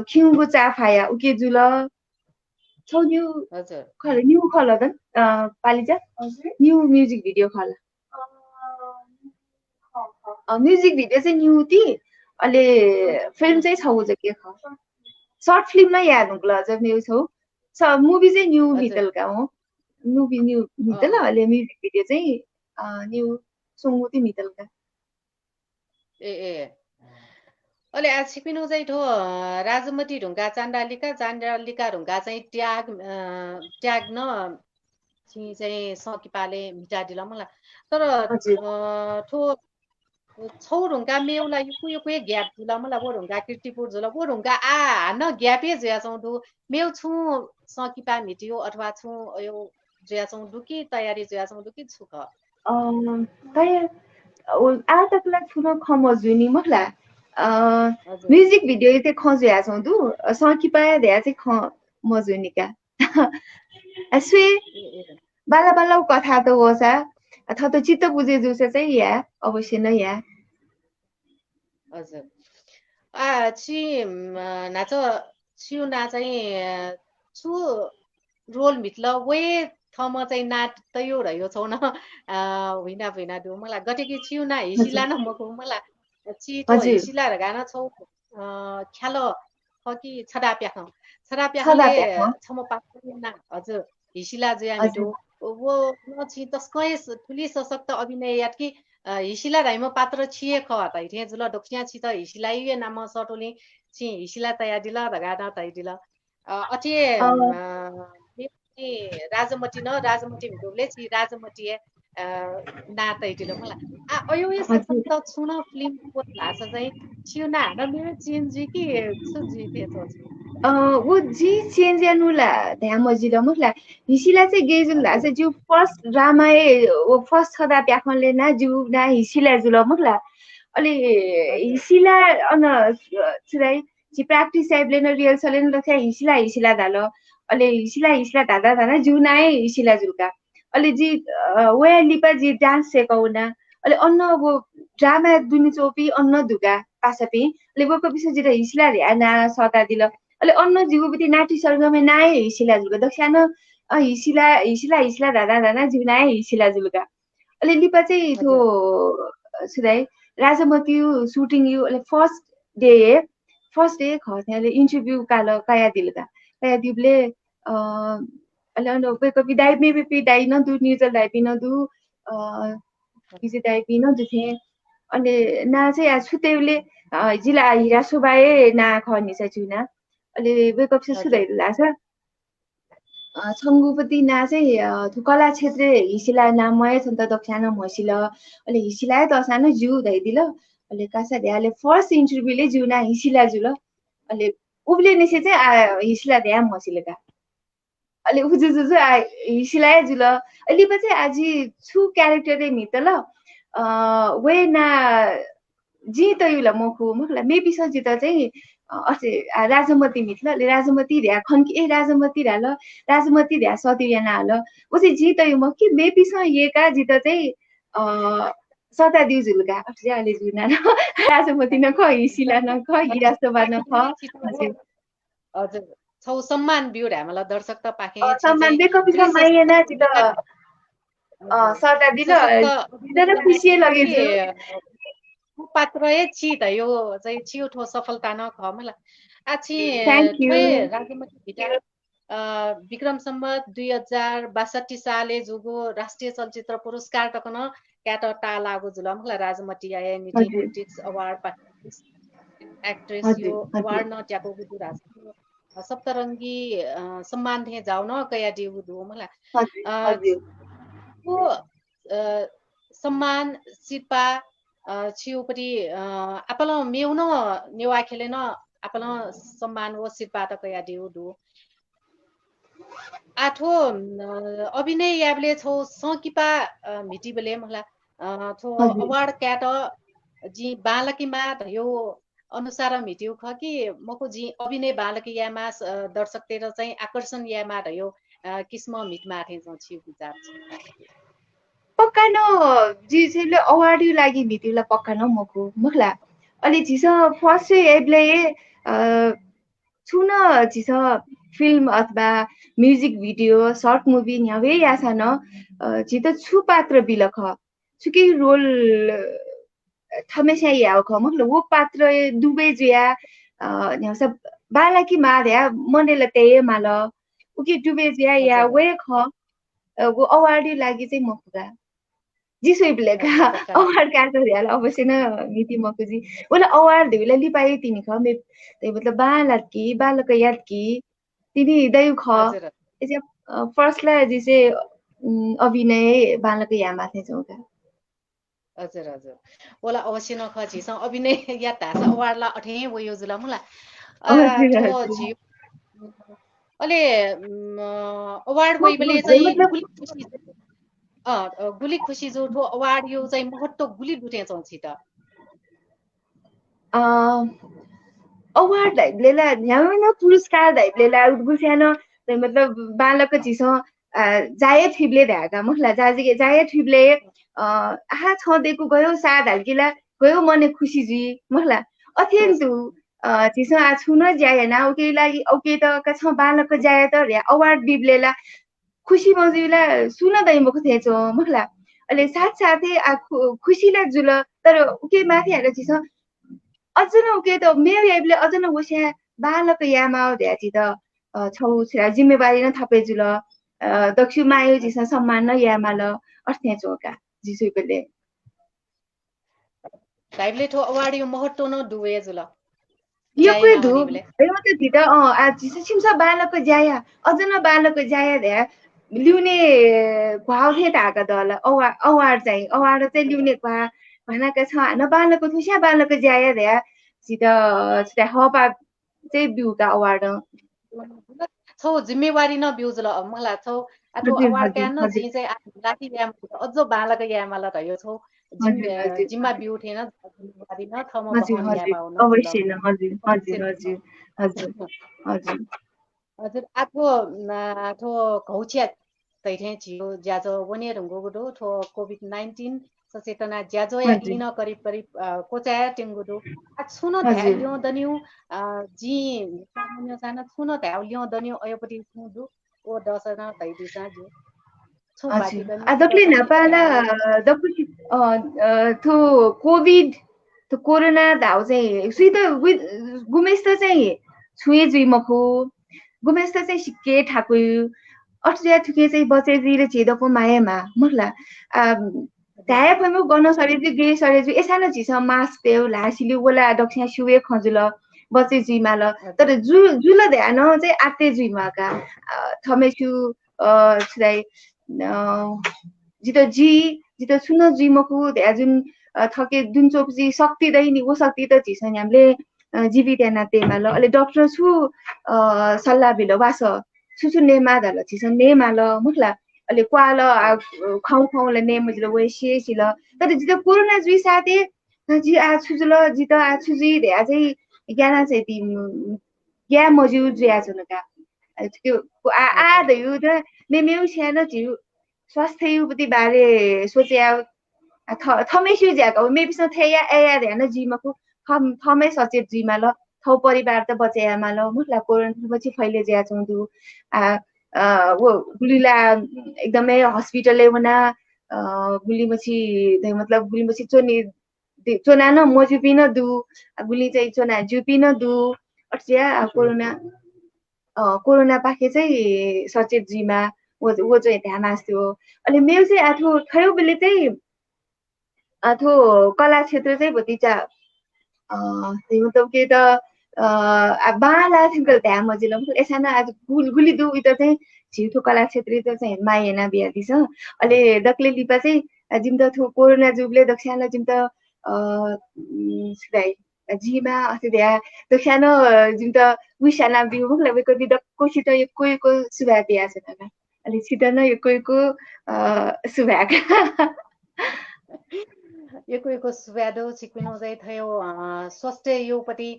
खिउको चाफाया उके जुल छौ न्यू हजुर खल न्यू खल त पालिजा न्यू म्युजिक भिडियो खल म्युजिक भिडियो चाहिँ न्यू ती अहिले फिल्म चाहिँ छौ चाहिँ के ख सर्ट फिल्ममा याद हुँला अझ म्यू छौ मुभी चाहिँ न्यू मितलका हो मुभी न्यू मितल अहिले म्युजिक भिडियो चाहिँ न्यू सुंगुती मितलका ए अहिले आज सिपिनु चाहिँ ठो राजमती ढुङ्गा चाण्डालिका ढुङ्गा चाहिँ ट्याग न चाहिँ सकिपाले मिटादिला मलाई तर ठो छौ ढुङ्गा मेउला युकु ग्याप जुला मलाई वो ढुङ्गा किर्तिपुर जुला वो ढुङ्गा न ग्यापे ज्या छौँ मेउ छु सकिपा मिटियो अथवा छु यो ज्या छौँ दुकी तयारी ज्या छौँ दुकी छु ख तयार आ तकला छुन खमजुनी मखला म्युजिक भिडियो चाहिँ खजुया छौँ दु सकिपा ध्या चाहिँ ख मजुनिका स्वे बाला बाला कथा त होसा अथवा त चित्त बुझे जुसे चाहिँ या अवश्य नै या हजुर छि नाच छिउ ना चाहिँ छु रोल मिट्ल वे थम चाहिँ नाट तयो रह्यो छौ न होइन दु मलाई गटेकी छिउ ना हिसिला न मको मलाई छिटो हिसिला र गाना छौ ख्याल खकी छडा प्याखले छम पाक्ना हजुर हिसिला ज्या मिटो वो न छि तस्कै ठुली सशक्त अभिनय यात कि हिसिला राइम पात्र छिए ख ताइ थे जुल डोक्सिया छि त हिसिला ये नाम सटोली छि हिसिला तया दिला रगाना ताइ दिला अथे राजमती भिडोले छि राजमती ना ताइ दिला मलाई अयो ये सशक्त छुन फिल्म को भाषा चाहिँ छिउ ना न मेरो चेन्ज कि सुजी थे तो वो जी चेन्ज यानुला ध्या मजिला मुखला हिसिला चाहिँ गेजुला चाहिँ जो फर्स्ट ड्रामा वो फर्स्ट छदा प्याखनले ना जु ना हिसिला जुल मुखला अलि हिसिला अन छुराई जी प्र्याक्टिस टाइपले न रिहर्सलले न रख्या हिसिला धालो अलि हिसिला धादा जु नाए हिसिला जुलका अलि जी वे लिपा जी डान्स सेकाउना अलि अन्न वो ड्रामा दुनी चोपी अन्न दुगा पासपी अलि वो विषय जिरा हिसिला रे ना सता दिल अहिले अन्न जीवपति नाटी सर्गमे नाए हिसिला जुल दक्षान हिसिला धाना जुना हिसिला जुलका अले लिपा चाहिँ थो सुदाइ राजमती शूटिङ यु अले फर्स्ट डे खले इन्टरभ्यू काया दिबले अले अनो कपि दाइ मे दाइ न दु न्यूजल दाइ पिन दु किसे दाइ पिन दुथे अले ना चाहिँ आज छुतेले जिला हिरा सुबाए ना खनि चाहिँ जुना अले वेकअप से सुदाइ लाछ छङ्गुपति ना चाहिँ कला क्षेत्र हिसिला नामय छन् त दक्षाना मसिला अले हिसिला त सानो जु धैदिल अले कासा ध्याले फर्स्ट इन्टरभ्यूले जुना हिसिला जुल अले उबले निसे चाहिँ हिसिला ध्या मसिलेका अले उजु हिसिला जुल अलि पछि आज छु क्यारेक्टर मितल वे ना जी त युला मखु मखला मेबी सजित चाहिँ असे राजमती मिथल राजमती र्या खन्की राजमती र्याल राजमती र्या सतिया नाल उसे जी त यु मखि मेबी स येका जित चाहिँ सता दिउ जुलका असे आले जुना राजमती न ख हिसिला न ख हिरासोबा न ख हजुर छौ सम्मान बिउ हामीलाई दर्शक त पाखे सम्मान बेकपि समायना जित सता दिल दिन खुसी लगे पात्र छि त यो चाहिँ छियो ठो सफलता न ख मलाई आछि थ्यांक यू राजमती भिटा विक्रम सम्वत 2062 साले जुगो राष्ट्रिय चलचित्र पुरस्कार तकन क्याट टा लागु जुल मलाई राजमती आए मिटी क्रिटिक्स अवार्ड एक्ट्रेस यो अवार्ड न ट्याको गुदु राज सप्तरङ्गी सम्मान थे जाउ न कया दिउ दु मलाई सम्मान सिपा छिउपरि आपल मेउन नेवा खेलेन आपल सम्मान वो सिपा त कया दिउ दु आठो अभिनय याबले छौ सकिपा मिटिबले मलाई थो अवार्ड क्याट जी बालकी मा यो अनुसार मिट्यो ख कि मको जी अभिनय बालकी यामा दर्शक तेर चाहिँ आकर्षण यामा यो किस्म मिटमा थे छ छि विचार पक्का न जी सेले अवार्ड यु लागि मिटिला पक्का न मखला अलि झिस फर्स्ट एब्ले छुन झिस फिल्म अथवा म्युजिक भिडियो सर्ट मुभी न्यावे यासा न झित छु पात्र बिलख छुकी रोल हमेशा याव ख मखला वो पात्र दुबे जुया न्यासा बालाकी मार्या मनेला तेय माल उकी दुबे जुया या वे ख वो अवार्ड लागि चाहिँ मखुगा जिसोइ ब्लेका अवार्ड काटो याला अवश्य न मिति मकुजी ओला अवार्ड दिला लिपाए तिनी ख मे मतलब बालक याद की तिनी दयु ख एजे फर्स्ट ला जिसे अभिनय बालक या माथे चौका हजुर ओला अवश्य न ख छिस अभिनय या तास अवार्ड ला अठे वो योजुला मुला अले अवार्ड वइबले चाहिँ गुली खुशी जो ठो अवार्ड यो चाहिँ महत्व गुली दुटे चौछि त अवार्ड धाइब्लेला न्याउन पुरस्कार धाइब्लेला उद्गुस्यान मतलब बालक छिस जाय थिब्ले धाका मखला जाय थिब्ले आहा छदेको गयो साद हल्किला गयो मने खुशी जी मखला अत्यन्त छिस आ छुन जायना ओके लागि ओके त कछ बालक जाय त अवार्ड दिब्लेला खुशी मजुला सुन दैमको थिएछ मखला अले साथसाथै खुसीला जुल तर उके माथि हाले छिस अझन उके त मेरो याबले अझन वस्या बालक यामा ध्याछि त छौ छिरा जिम्मेवारी न थपे जुल दक्षु मायो छिस सम्मान न यामाल अर्थ्या चोका जिसुइ बेले टाइपले ठो अवार्ड यो महत्व न दुवे जुल यो कोइ दु हेमा त धित आ जिस छिमसा बालक जाया अझन बालक जाया ध्या लिउने भाव थे ताका दल अवार्ड चाहिँ लिउने भा भनाका छ न बालक थुस्या बालक जाया ध्या सिधा हपा चाहिँ बिउका अवार्ड छौ जिम्मेवारी न बिउजुल मलाई छौ आठो अवार्ड क्यान न जी चाहिँ लाठी याम अझ बालक यामल रह्यो छौ जिम्मा बिउ थिएन जिम्मेवारी न थम बहन यामा हुन अवश्य न हजुर आठो घौचिया तैठे छियो ज्याजो वने रंगो गुडो थो कोभिड-19 सचेतना ज्याजोया लिन करिब करिब कोचाया टेंगुदु सुन ध्या लियो दनिउ जी सामान्य साना सुन ध्या लियो दनिउ अयोपति सुदु ओ दसना तैदिसा जो छु बाटी दनि adakle napala daputi to covid to corona दाउ चाहिँ सुई त गुमेस्ता चाहिँ छुए जुइ मखु गुमेस्ता चाहिँ सिक्के ठाकु अट्रिया ठुके चाहिँ बचे जिरे छेदको मायामा मखला त्याया फमु गर्न सरेजु गे सरेजु एसाना छिस मास्क पेउ लासिलु वला दक्षिण सुवे खजुल बचे जुइमाल तर जुल ध्यान चाहिँ आते जुइमाका थमेसु छ्राइ जित सुन जिमको ध्या जुन थके जुन चोपजी शक्ति दैनी वो शक्ति त छिसन हामीले जीवित नातेमाल अहिले डाक्टर छु सल्लाह बिल वास सुसु नेमा दल छिसन नेमाल मुखला अहिले क्वाल खाउले नेम जिल वेसे सिल तर जित कोरोना जुइ साथे जी आ छुजुल जित आ छुजी ध्या चाहिँ ज्ञाना चाहिँ ति ज्ञा मजु ज्या छनका त्यो आ दयु त मेमेउ स्यान जिउ स्वास्थ्य युपति बारे सोच्या थमेसु ज्याको मेबिस थेया एया ध्यान जिमको थमै सचेत जिमाल थौ परिवार त बचायामा ल मुखला कोरोना पछि फैले ज्या छौँ वो गुलीला एकदमै हस्पिटलले वना गुलीपछि मतलब गुलीपछि चोना न मजुपिन दु गुली चाहिँ चोना जुपिन दु अट्या कोरोना पाखे चाहिँ सचेत जिमा वो चाहिँ ध्यान आस्थ्यो अनि मेरो चाहिँ आथो खयो बेले चाहिँ आथो कला क्षेत्र चाहिँ भतिचा मतलब के त बाला थिंकल ध्यान मजिलम एसाना आज गुली दु इत चाहिँ छिउथो कला क्षेत्र त चाहिँ मायेना बिया दिस अहिले दक्ले लिपा चाहिँ जिम त थो कोरोना जुबले दक्षिणा जिम त जिमा अस्ति ध्या दक्षिणा जिम त विशाना बिउ मुखला वेको बिद कोसित कोइको सुभा दिया छ न अलि छिटन कोइको सुभाक यको सुब्यादो चिक्पिनो चाहिँ थयो स्वास्थ्य योपति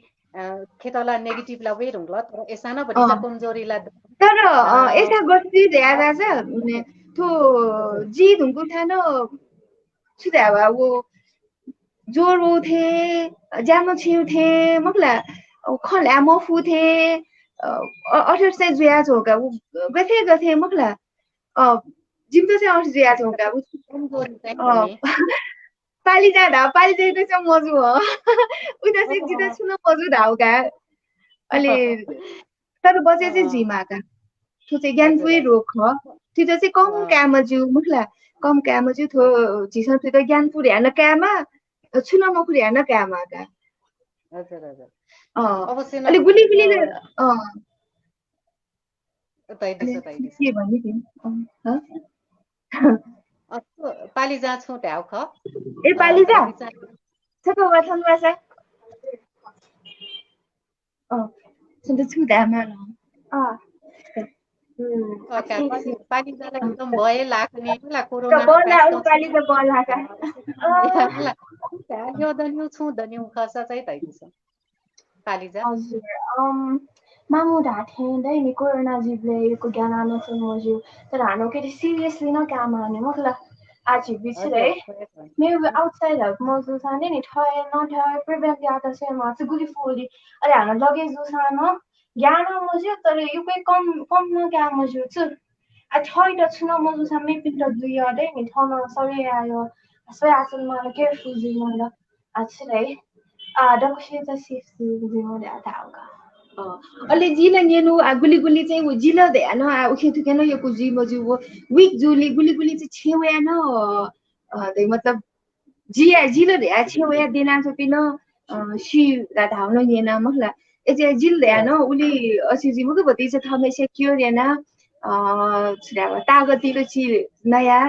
खेतला नेगेटिभ ला वे रुंगला तर एसाना बडिसा कमजोरीला तर एसा गति ज्यादा छ तो जी धुंगु थानो छुदावा वो जोरो थे जामो छिउ थे मखला खला मफु थे अठर से जुया जोगा गथे मखला जिम त चाहिँ अठर जुया जोगा कमजोरी चाहिँ पालिजा त चाहिँ मजु हो उता चाहिँ जिता छुन मजु धाउका अलि तर बजे चाहिँ जिमाका त्यो चाहिँ ज्ञान पुइ रोक हो त्यो चाहिँ कम काम जिउ मुखला कम काम जिउ थो झिसन त्यो त ज्ञान पुरि हान कामा छुन मखुरि हान कामाका हजुर हजुर अवश्य अलि गुली तैदिस के भन्ने थिए पालिजा छु ट्याउ ख ए पालिजा छको वथन वासा सुन्दै छु दामा पालिजालाई एकदम भए लाग्ने ला कोरोना पालिजा बलाका यो दन्यु छु दन्यु खसा चाहिँ तैदिस पालिजा हजुर मामु ढाठे दै कोरोना जिब्लेको ज्ञान आनो मज्यू तर हानो के सिरियसली न काम आने मखला आज बिछरे मेरो आउटसाइड हेल्प मजु साने नि ठय न ठय प्रिभेन्ट याता से माछ गुली फुली अरे हानो लगे जुसानो ज्ञान मज्यू तर यो पे कम न काम मज्यू छु आ ठय त छु न मजु सामे पिट दुय दे नि ठन सरे आयो सय आसन मा केयरफुल जि मला आछरे डक्टर चाहिँ सेफ्टी जिमो ल्याता आउगा अलि जिला नेनु गुली चाहिँ जिला ध्यान उखे थुकेन यो कुजी मजु वो वीक जुली गुली चाहिँ छेवया न मतलब जिला ध्या छेवया देना सपिन सी धाउन नेना मखला एजे जिल ध्यान उली असि जिमुको भति चाहिँ थमे सेक्युर याना छ्रावा तागतिलो छि नया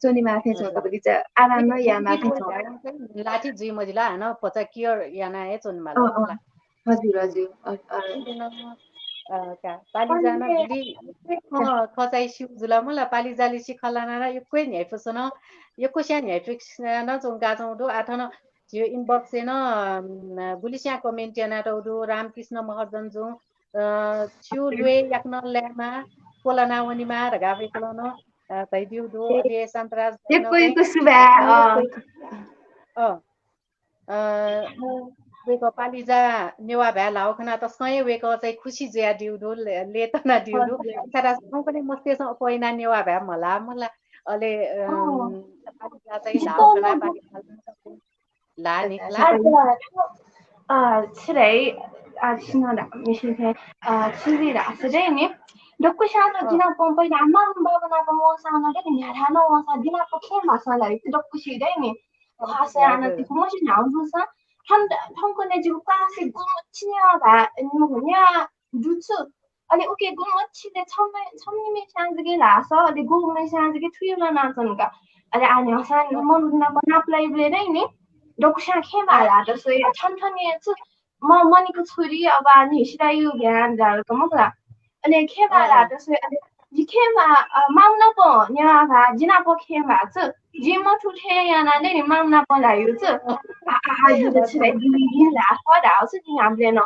चोनी माथे छ कबि चाहिँ आराम न या माथे छ लाठी जी मजिला हैन पचा क्योर याना ए चोन माला हजुर पालिजान गुली खचाइ सिउ जुला मला पालिजाली सिखलाना र यक्कै न्याइफसन यक्को स्या न्याइट्रिक्स न चोंगा चौदो आठन जियो इनबॉक्स न गुलिस्या कमेन्ट याना टौदो रामकृष्ण महर्जन जो छिउ लुए याक्न ल्यामा कोलानावनीमा रगावे कोलन तैदिउ दो अलि शान्तराज कोही सुबा वेको पालिजा नेवा भ्या लाउखना त सय वेको चाहिँ खुसी ज्या दिउदो लेतना दिउदो सारा सौ पनि मस्तेसँग पहिना नेवा भ्या मला अले पालिजा चाहिँ लाउखना पालिजा ला निक्ला 出来是那的，没事的，吃的啦，是这呢。如果像那今天pompa那妈妈那个我上那个你看那我上今天不看嘛上来，如果是的呢，他是那地方是哪子上，他们那就把是公亲呀吧，我们呀如此。아니 오케이 그 멋지네 처음에 상지게 라서 근데 고음에 상지게 투유나 나서니까 아니 항상 뭐나 플레이 블레이니 doksan khema da so ya 천천히 츠 머니 그 소리 아바 ni 시다유 간다 그뭐라 아니 khema da so 이 khema 마음나 거 냐가 지나 거 khema 츠 지모 투태야나 내 마음나 거 라유 츠 이거 치래 이 라서다 스 냠레노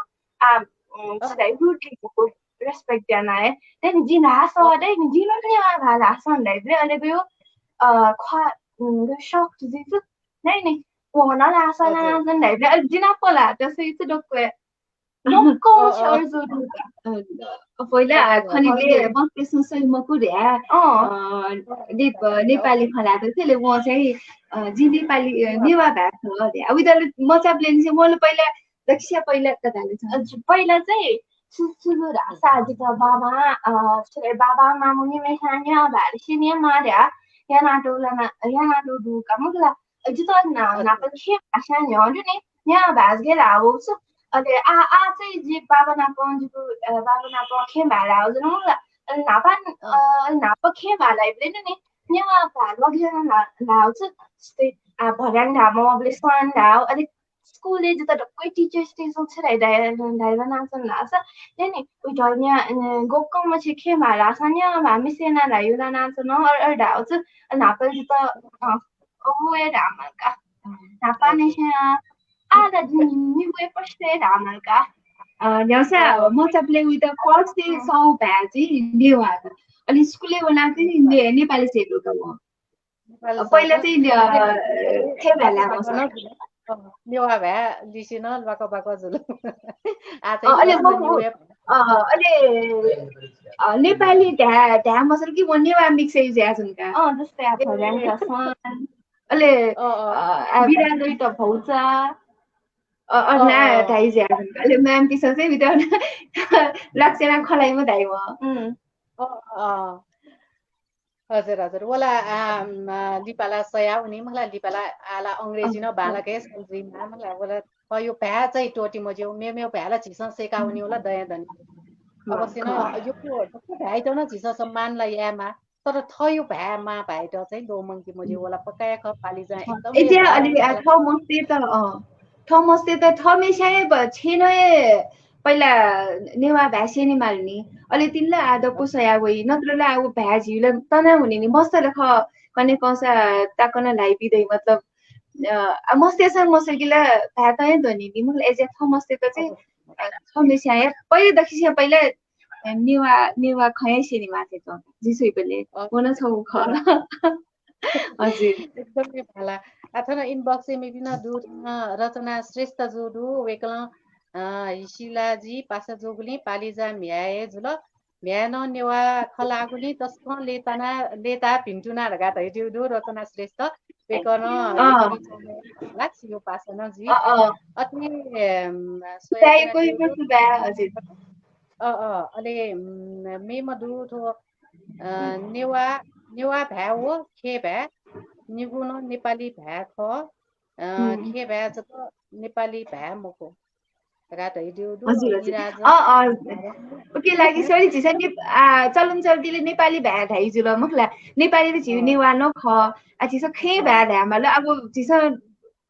치래 루티 고 respect 되나 해 근데 지 라서 돼 지노 냐가 라서 돼 근데 그 과 shock disease này ủa nó là sao là dân đấy vậy chứ nó có là cho suy sự độc quyền nó có chơi rồi với là con đi về bác cái sân sơi mà cứ để đi Nepali khala त त्यसले म चाहिँ जी नेपाली नेवा भएको हो they अब त म चाहिँ प्लेन चाहिँ म पहिला दक्षिया पहिला त जाने पहिला चाहिँ सुसुरु रासाजी त बाबा मामुनी मेसान्या भारसिनिया मार्या या नाटो दुका मुला जितो ना पण खे भाषा न्याउनु नि यहाँ भाजगे लाओ छु अले चाहिँ जे बाबा ना खे भाला हो जनु नापा खे भाला इब्ले नि यहाँ भाल वगेर लाओ छु स्टे भर्याङ धामो अबले स्वान लाओ अले स्कुलले जितो कोही टिचर्स डे सो छ दाइवा नासन लास नि उइ ढन्या गोकम छि खे भाला सन्या हामी सेना लायुला नासन अर डाउ छु नापा जितो ओए रामका नापानेशा आदा नि वे पस्ते रामका न्याउसा म चाहिँ play with the first day सौ भ्याजी नेवा अनि स्कुलले बनाएको थिएँ नेपाली सेटुका म पहिला चाहिँ थे भेला नेवा भ्या लिसिन बाको जुल अहिले नेपाली ढ्या मसर कि म नेवा मिक्स ज्या छुनका जस्तै भर्याङ अहिले बिरालो त भौछ अर्ना धाइ ज्या छुनका अहिले म्याम पिसा चाहिँ भित्र लक्ष्यमा खलाइमा धाइ म हजुर हजुर वाला लिपाला सया उनी मलाई लिपाला आला अंग्रेजी न बालकै सल्जीमा मलाई वाला यो भ्या चाहिँ टोटी मज्यो मेमेउ भ्याला झिस सेका उनी वाला दया धनी अवश्य न यो भ्याइ त न झिस सम्मानलाई यामा तर थयो भ्यामा भाइ त चाहिँ दो मंकी मज्यो वाला पकाया ख पाली जा एकदम ए अलि थमस्ते त थमेशाय छेनय पहिला नेवा भ्यासेनी माल्नी अहिले तिनलाई आदको सया गई नत्रलाई अब भ्याजीलाई तना हुने नि मस्तले कने कौसा ताकन लाइबिदै मतलब मस्तेसँग मसकिला भ्यातै धनी नि मलाई एजे थमस्ते त चाहिँ थमेशाय पहिले दक्षिया पहिला नेवा खय सेनी माथे त जिसै पनि कोन छौ ख हजुर एकदमै भाला अथवा इनबॉक्स में भी ना दूर रचना श्रेष्ठ जोडू वेकला हिसिला जी पासा जोगुली पालिजा म्याए जुल म्यान नेवा खलागुली तस्क लेता भिन्टुना रगा त दिउ रचना श्रेष्ठ वेकन लाक्सियो पासन जी अति अले मे मधु थो नेवा भ्या हो खे भ्या निगुन नेपाली भ्या ख खे भ्या जत नेपाली भ्या मको ओके लागि सरी झिस चलन चल्तीले नेपाली भ्या धाइजुल मखला नेपाली झिउ नेवा न ख झिस खे भ्या ढ्यामा ल अब झिस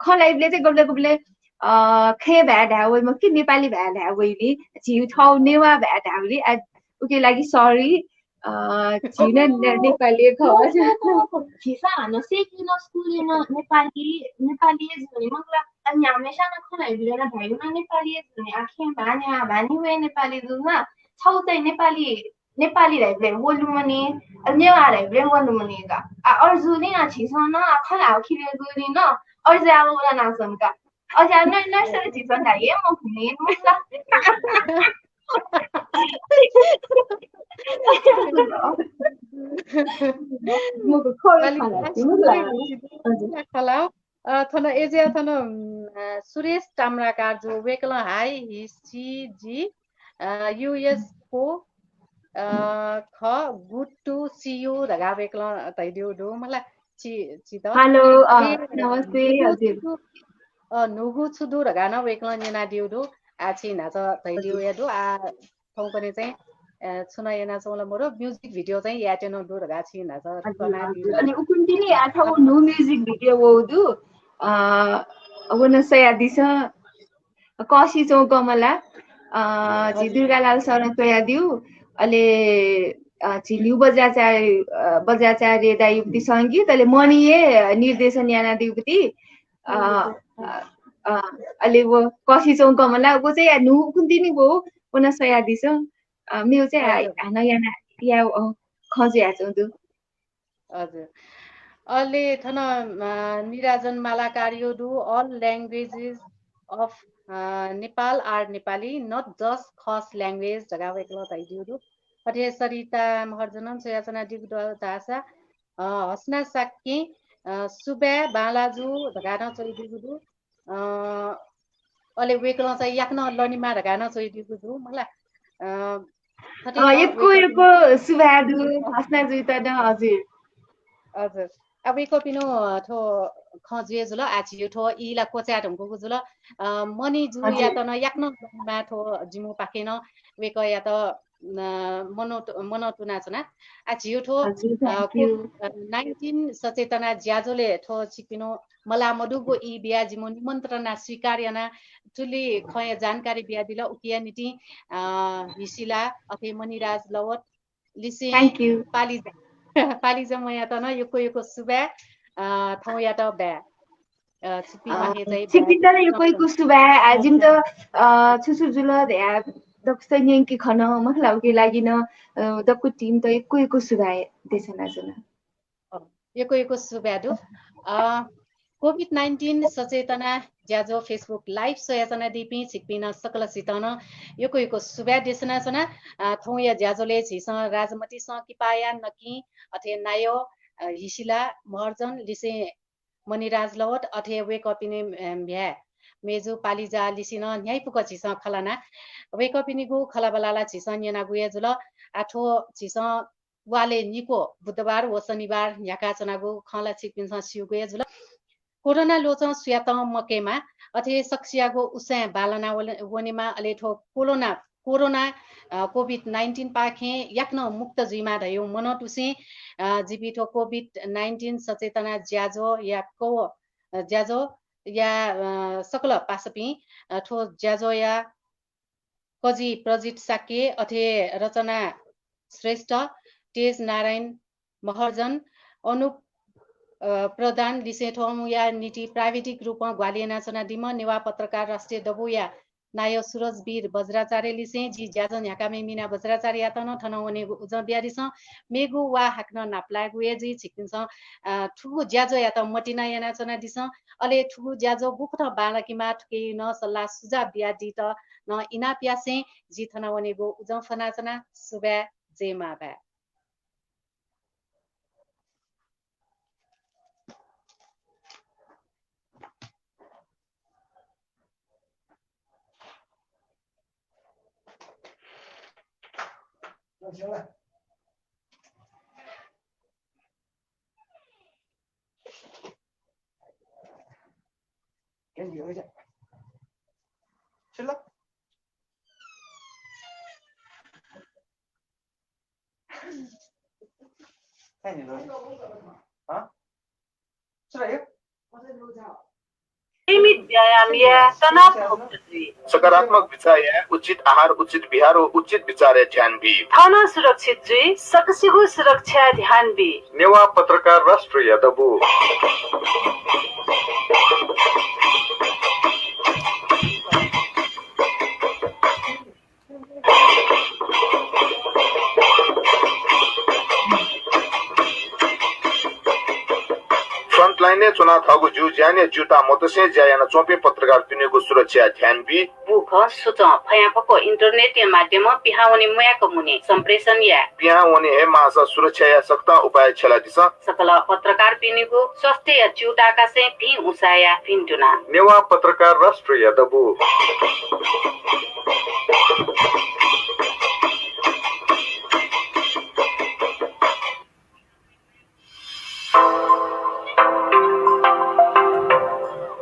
खलाइले चाहिँ गब्ले खे भ्या ढ्या वइ म के नेपाली भ्या ढ्या वइली झिउ ठाउ नेवा भ्या ढ्याउली ओके लागि सरी झिउ नेपाली ख झिस हान सेकिन स्कुल नेपाली झिउ मखला अनि हमेशा न खलाइ बिरेर भाइमा नेपाली झिउ आखे भान्या भानी वे नेपाली जुना छौ चाहिँ नेपाली नेपाली राइब्रेम बोल्नुमने नेवा राइब्रेम बोल्नुमनेगा अर्जुनी ना छिसन खला खिले न अर्जे अब उला नासनका अझ नर्सरी छिसन का ये म खुने मुला मको खोइ खाना खलाउ थन एजे थन सुरेश टामराकार जो वेकल हाई हिसी युएस को ख गुड टु सी यू रगा वेकल तैदिउ दो मलाई ची त हेलो नमस्ते हजुर नुगु छुदु रगा न वेकल नेना दिउ दो आछि नाच तैदिउ यादु आ थौकने चाहिँ छुना याना चौला मोरो म्युजिक भिडियो चाहिँ याटेन दु रगा छि नाच तना दिउ अनि उकुन्टिनी आठौ नो म्युजिक भिडियो वौदु वनसया दिस कसी चौकमला जी दुर्गालाल शरण तयादिउ अले झिलिउ बजाचार्य दायुक्ति सङ्गीत अले मणिये निर्देशन याना दिउक्ति अले वो कसी चौकमला वो चाहिँ नु कुन्तिनी वो वनसया दिस म्यु चाहिँ हाना याना या खजे आचौदु हजुर अहिले थन निराजन मालाकार्यो do all languages of Nepal are Nepali not just Khas language ढगा वेक्लो ताइदिउ दु अथे सरिता महर्जनन सयाचना दिगु दासा हसना साक्की सुबे बालाजु ढगा न चोइदिगु दु अले वेक्लो चाहिँ याक्न लनिमा ढगा न चोइदिगु दु मलाई एको सुबादु हसना जुइता न हजुर हजुर अब एको पिनो थो खजिए जुल आछि थो इला कोचा ढंगको जुल मनी जु या त न याक्न मा थो जिमु पाकेन वेक या त मनोतुना छना आछि थो 19 सचेतना ज्याजोले थो छिपिनो मला मधुको इ बिया जिमु निमन्त्रणा स्वीकार याना तुली खय जानकारी बिया दिला उकिया नीति हिसिला अथे मनिराज लवट लिसे पालिजा पालिजा मया त न यो सुबा थौ या त बे छिपी माहे चाहिँ छिपी त यो सुबा आजिम त छुसु जुल या दक्ष न्यंकी खन मखलाउ के लागि न दक्कु टिम त एको सुबा देसना जुल यो सुबा दु कोभिड-19 सचेतना ज्याजो फेसबुक लाइभ सयाचना दिपि छिपिन सकल सितन यो सुबा देसना छना थौया ज्याजोले छिस राजमती स किपाया नकी अथे नायो हिसिला महर्जन लिसे मनिराज लवट अथे वेकअपिने भ्या मेजु पालिजा लिसिन न्यायपुक छिस खलाना वेकअपिने गु खलाबलाला छिस न्याना गुया जुल आठो छिस वाले निको बुधबार व शनिबार याका चनागु खला छिपिन्छ सिउगुया जुल कोरोना लोच सुयात मकेमा अथे सक्सियागो उसे बालना वनेमा अलेठो कोरोना कोभिड-19 पाखे याक्न मुक्त जुइमा धयो मनटुसे जिपिठो कोभिड-19 सचेतना ज्याजो या सकल पासपि ठो ज्याजो या कजी प्रजित साके अथे रचना श्रेष्ठ तेज नारायण महर्जन अनुप प्रधान लिसेठो या नीति प्राविधिक रूपमा ग्वालियना चना दिम नेवा पत्रकार राष्ट्रिय दबु या नायो सुरजवीर बज्राचार्य लिसे जी ज्याजन याकामे मिना बज्राचार्य यातन थनवने उज बियारिस मेगु वा हाक्न नाप्लागु ए जी छिकिन्छ ठुगु ज्याजो या त मटिना याना चना दिस अले ठुगु ज्याजो गुखथ बालकीमा ठुके न सल्लाह सुझाव बिया दि त न इना प्यासे जी थनवने गु उज फनाचना सुबा जेमा बा नियमित व्यायाम या तनाव मुक्त हुई सकारात्मक विचार या उचित आहार उचित विहार और उचित विचार या ध्यान भी थाना सुरक्षित जुई सकसिगु सुरक्षा ध्यान भी नेवा पत्रकार राष्ट्रिय दबु हटलाइन चुना थगु जु ज्याने जुटा मतसे ज्यायाना चोपे पत्रकार पिनेको सुरक्षा ध्यान बि बुख सुच फयापको इन्टरनेट माध्यम पिहाउने मुयाको मुने सम्प्रेषण या पिहाउने हे मासा सुरक्षा या सक्ता उपाय छला दिस सकल पत्रकार पिनेको स्वास्थ्य या चुटाका से भि उसाया फिन्टुना नेवा पत्रकार राष्ट्रिय दबु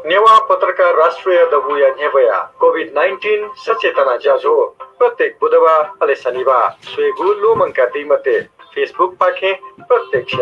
नेवा पत्रकार राष्ट्रिय दबु या नेवया कोभिड-19 सचेतना जाजो प्रत्येक बुधबार अले शनिबार स्वेगु लोमंका दिमते फेसबुक पाखे प्रत्यक्ष